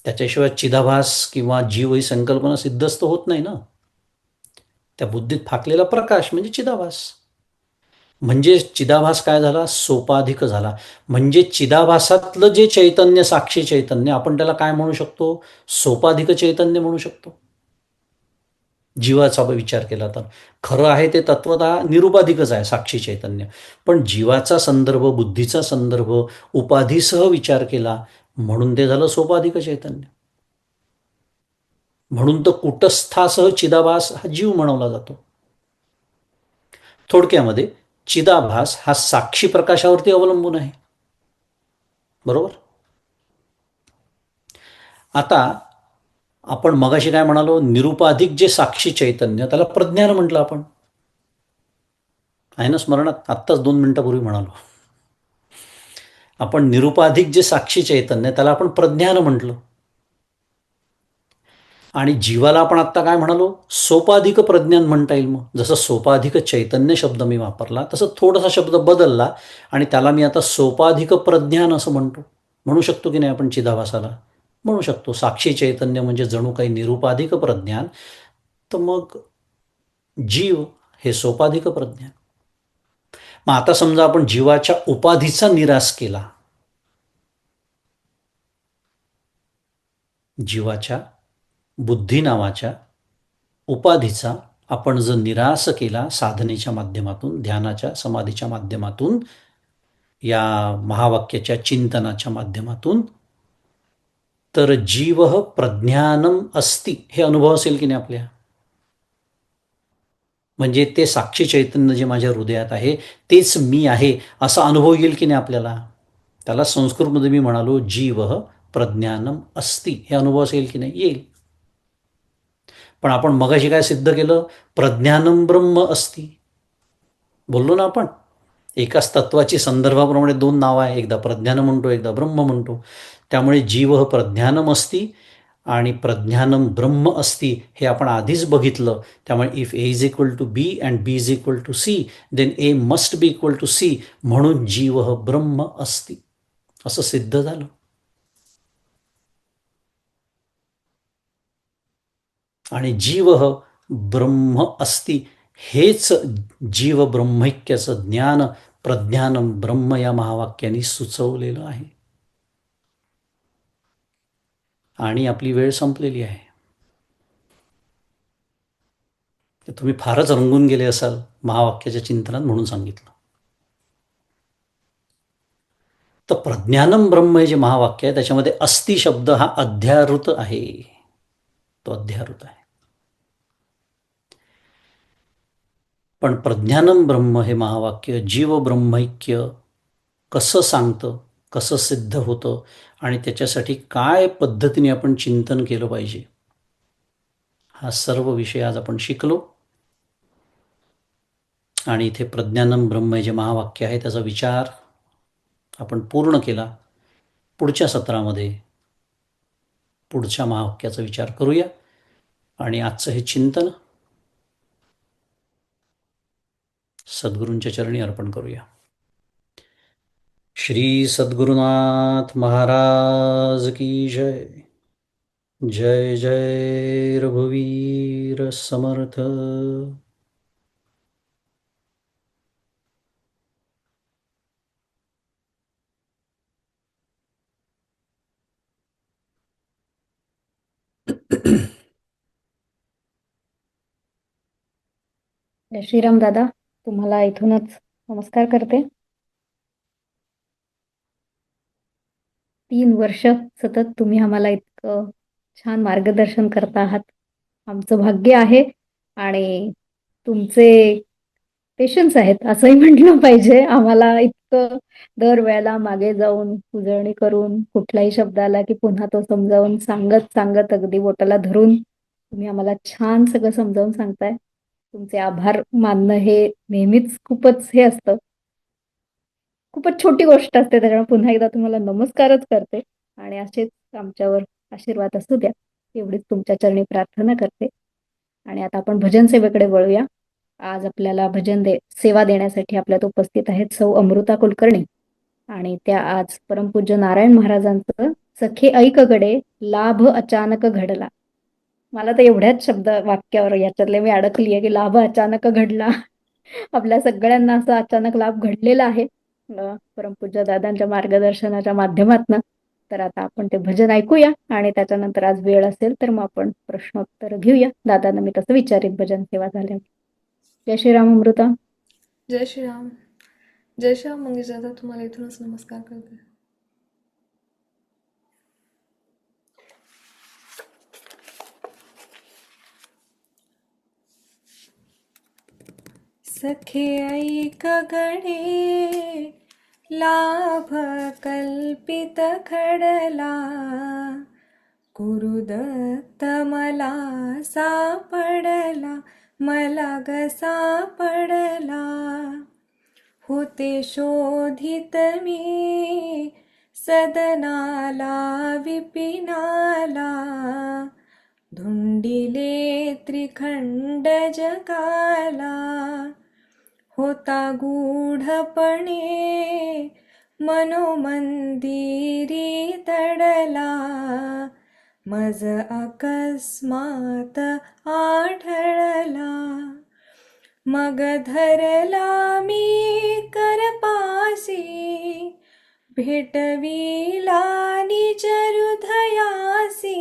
त्याच्याशिवाय चिदाभास किंवा जीव ही संकल्पना सिद्धस्त होत नाही ना. त्या बुद्धीत फाकलेला प्रकाश म्हणजे चिदाभास. म्हणजे चिदाभास काय झाला? सोपाधिक झाला. म्हणजे चिदाभासातलं जे चैतन्य, साक्षी चैतन्य, आपण त्याला काय म्हणू शकतो? सोपाधिक चैतन्य म्हणू शकतो. जीवाचा विचार केला तर खरं आहे ते तत्वतः निरुपाधिकच आहे साक्षी चैतन्य. पण जीवाचा संदर्भ, बुद्धीचा संदर्भ, उपाधीसह विचार केला म्हणून ते झालं सोपाधिक चैतन्य. म्हणून तर कुटस्थासह चिदाभास हा जीव म्हणवला जातो. थोडक्यामध्ये चिदाभास हा साक्षी प्रकाशावरती अवलंबून आहे. बरोबर? आता आपण मगाशी काय म्हणालो? निरुपाधिक जे साक्षी चैतन्य त्याला प्रज्ञान म्हटलं आपण, आहे ना स्मरणात? आत्ताच 2 मिनिटापूर्वी म्हणालो आपण. निरुपाधिक जे साक्षी चैतन्य त्याला आपण प्रज्ञान म्हटलं. आणि जीवाला आपण आत्ता काय म्हणालो? सोपाधिक प्रज्ञान म्हणता येईल. मग जसं सोपाधिक चैतन्य शब्द मी वापरला तसं थोडासा शब्द बदलला आणि त्याला मी आता सोपाधिक प्रज्ञान असं म्हणू शकतो की नाही आपण चिदाभासाला? म्हणू शकतो. साक्षी चैतन्य म्हणजे जणू काही निरुपाधिक प्रज्ञान, तर मग जीव हे सोपाधिक प्रज्ञान. मग आता समजा आपण जीवाच्या उपाधीचा निराश केला, जीवाच्या बुद्धी नावाच्या उपाधीचा आपण जर निराश केला साधनेच्या माध्यमातून, ध्यानाच्या, समाधीच्या माध्यमातून, या महावाक्याच्या चिंतनाच्या माध्यमातून, तर जीव प्रज्ञानम अस्ति हे अनुभव असेल की नाही आपल्या? म्हणजे ते साक्षी चैतन्य जे माझ्या हृदयात आहे तेच मी आहे असा अनुभव येईल की नाही आपल्याला? त्याला संस्कृतमध्ये मी म्हणालो जीव प्रज्ञानम अस्ति, हे अनुभव असेल की नाही? येईल. पण आपण मगाशी काय सिद्ध केलं? प्रज्ञानम ब्रह्म अस्ति बोललो ना आपण. एकाच तत्वाची संदर्भाप्रमाणे 2 नावं आहे, एकदा प्रज्ञान म्हणतो, एकदा ब्रह्म म्हणतो. त्यामुळे जीव प्रज्ञानम अस्ति आणि प्रज्ञानम ब्रह्म अस्ति हे आपण आधीच बघितलं. त्यामुळे if A is equal to B and B is equal to C, then A must be equal to C, म्हणून जीव ब्रह्म अस्ति असं सिद्ध झालं. आणि जीव ब्रह्म अस्ति हेच जीव ब्रह्मैक्याचं ज्ञान प्रज्ञानम ब्रह्म या महावाक्याने सुचवलेलं आहे. आणि आपली वेळ संपलेली आहे. तुम्ही फारच रंगून गेले असाल महावाक्याच्या चिंतनात म्हणून सांगितलं. तर प्रज्ञानम ब्रह्म हे जे महावाक्य आहे त्याच्यामध्ये अस्ति शब्द हा अध्याहृत आहे. तो अध्याहृत आहे. पण प्रज्ञानम ब्रह्म हे महावाक्य जीव ब्रह्मैक्य कसं सांगतं, कसं सिद्ध होतं आणि त्याच्यासाठी काय पद्धतीने आपण चिंतन केलं पाहिजे, हा सर्व विषय आज आपण शिकलो. आणि इथे प्रज्ञानम ब्रह्म हे जे महावाक्य आहे त्याचा विचार आपण पूर्ण केला. पुढच्या सत्रामध्ये पुढच्या महावाक्याचा विचार करूया आणि आजचं हे चिंतन सद्गुरूंच्या चरणी अर्पण करूया. श्री सद्गुरुनाथ महाराज की जय. जय जय रघुवीर समर्थ. जय श्रीराम दादा, तुम्हाला इथूनच नमस्कार करते. 3 वर्ष सतत तुम्ही आम्हाला इतकं छान मार्गदर्शन करत आहात. आमचं भाग्य आहे आणि तुमचे पेशन्स आहेत असंही म्हटलं पाहिजे. आम्हाला इतकं दरवेळेला मागे जाऊन उजळणी करून कुठलाही शब्द आला की पुन्हा तो समजावून सांगत सांगत अगदी बोटाला धरून तुम्ही आम्हाला छान सगळं समजावून सांगताय. तुमचे आभार मानणं हे नेहमीच खूपच हे असतं. खूपच छोटी गोष्ट असते, त्याच्यामुळे पुन्हा एकदा तुम्हाला नमस्कारच करते आणि असेच आमच्यावर आशीर्वाद असू द्या एवढीच तुमच्या चरणी प्रार्थना करते. आणि आता आपण भजन सेवेकडे वळूया. आज आपल्याला सेवा देण्यासाठी आपल्यात उपस्थित आहेत सौ अमृता कुलकर्णी आणि त्या आज परमपूज्य नारायण महाराजांचं सखे ऐककडे लाभ अचानक घडला. मला तर एवढ्याच वाक्यावर याच्यातले मी अडकली आहे की लाभ अचानक घडला. आपल्या सगळ्यांना असा अचानक लाभ घडलेला आहे परमपूज्य दादांच्या मार्गदर्शनाच्या माध्यमातून. तर आता आपण ते भजन ऐकूया आणि त्याच्यानंतर आज वेळ असेल तर मग आपण प्रश्नोत्तर घेऊया. दादांना मी तसं विचारित भजन सेवा झाल्यावर. जय श्रीराम अमृता. जय श्रीराम. जय श्रीराम मंगेश दादा, तुम्हाला इथूनच नमस्कार करते. सखे ऐक गडे लाभ कल्पित घडला, गुरुदत्त मला सापडला, मला ग सापडला. होते शोधित मी सदनाला विपिनाला, धुंडिले त्रिखंड जगाला. होता गूढपणे मनोमंदिरी दडला, मज अकस्मात आढळला. मग धरला मी करपासी, भेटविला निज हृदयासी.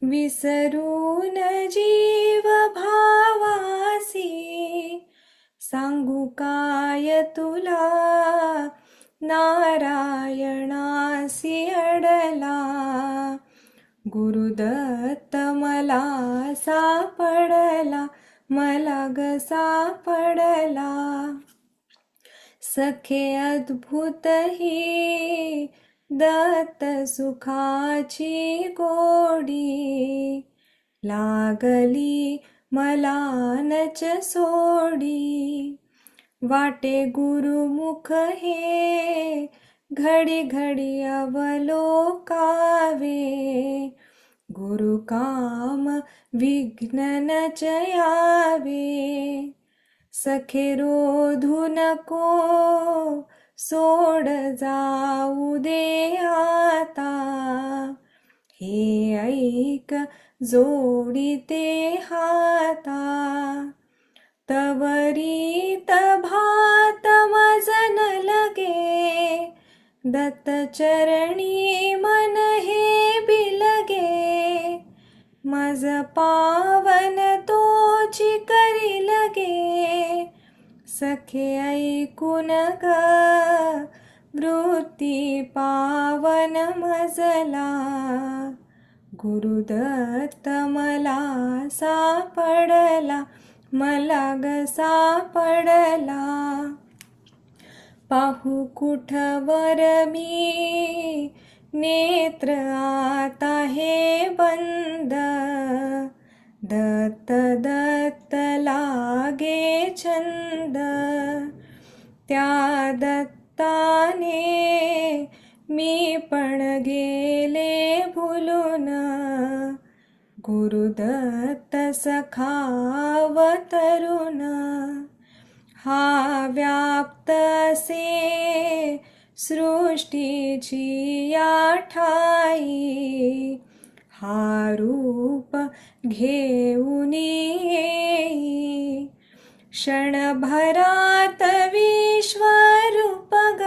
विसरून जीव भावासी, सांगू काय तुला नारायणासी अडला. गुरुदत्त मला सापडला, मला ग सापडला. सखे अद्भुत ही दत्त सुखाची गोडी, लागली मला नच सोडी. वाटे गुरुमुख हे घडी घडी अवलोकावे, गुरुकाम विघ्न न जयावे. सखे रोधू नको सोड जाऊ दे आता, हे ऐक जोडिते हाता. तवरीत भात मज न लगे, दत्त चरणी मन हे बिलगे. मज पावन तोची करी लगे, सखे ऐकून ग वृत्ती पावन मजला. गुरुदत्त मला सापडला, मला ग सापडला. पाहू कुठवर मी नेत्र आता हे बंद, दत्त दत्त लागे छंद. त्या दत्ताने मी पण गेले भुलून, गुरुदत्त सखाव तरुण. हा व्याप्त से सृष्टीची या ठाई, हा रूप घेऊन येई. क्षणभरात विश्वरूप ग,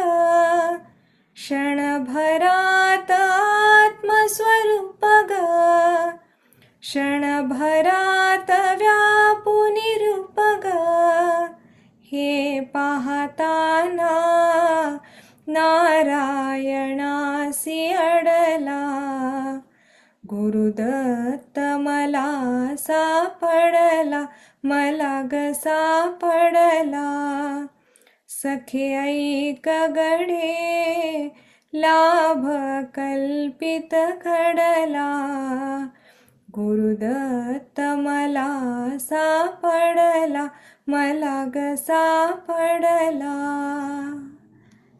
क्षणभरात आत्मस्वरूप ग, क्षणभरात व्यापुनी रूप ग. हे पाहताना नारायणासी अडला, गुरुदत्त मला सापडला, मला ग सापडला. सखे ऐक गडे, लाभ कल्पित घडला, गुरुदत्त मला सापडला, मला ग सापडला.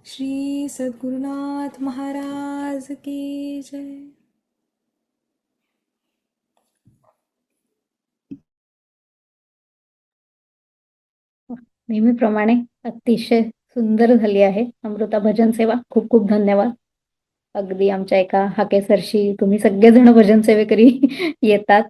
श्री सद्गुरुनाथ महाराज की जय. नेहमीप्रमाणे अतिशय सुंदर झाली आहे अमृता भजन सेवा. खूप खूप धन्यवाद. अगदी आमच्या एका हाकेसरशी तुम्ही सगळेजण भजन सेवेकरी येतात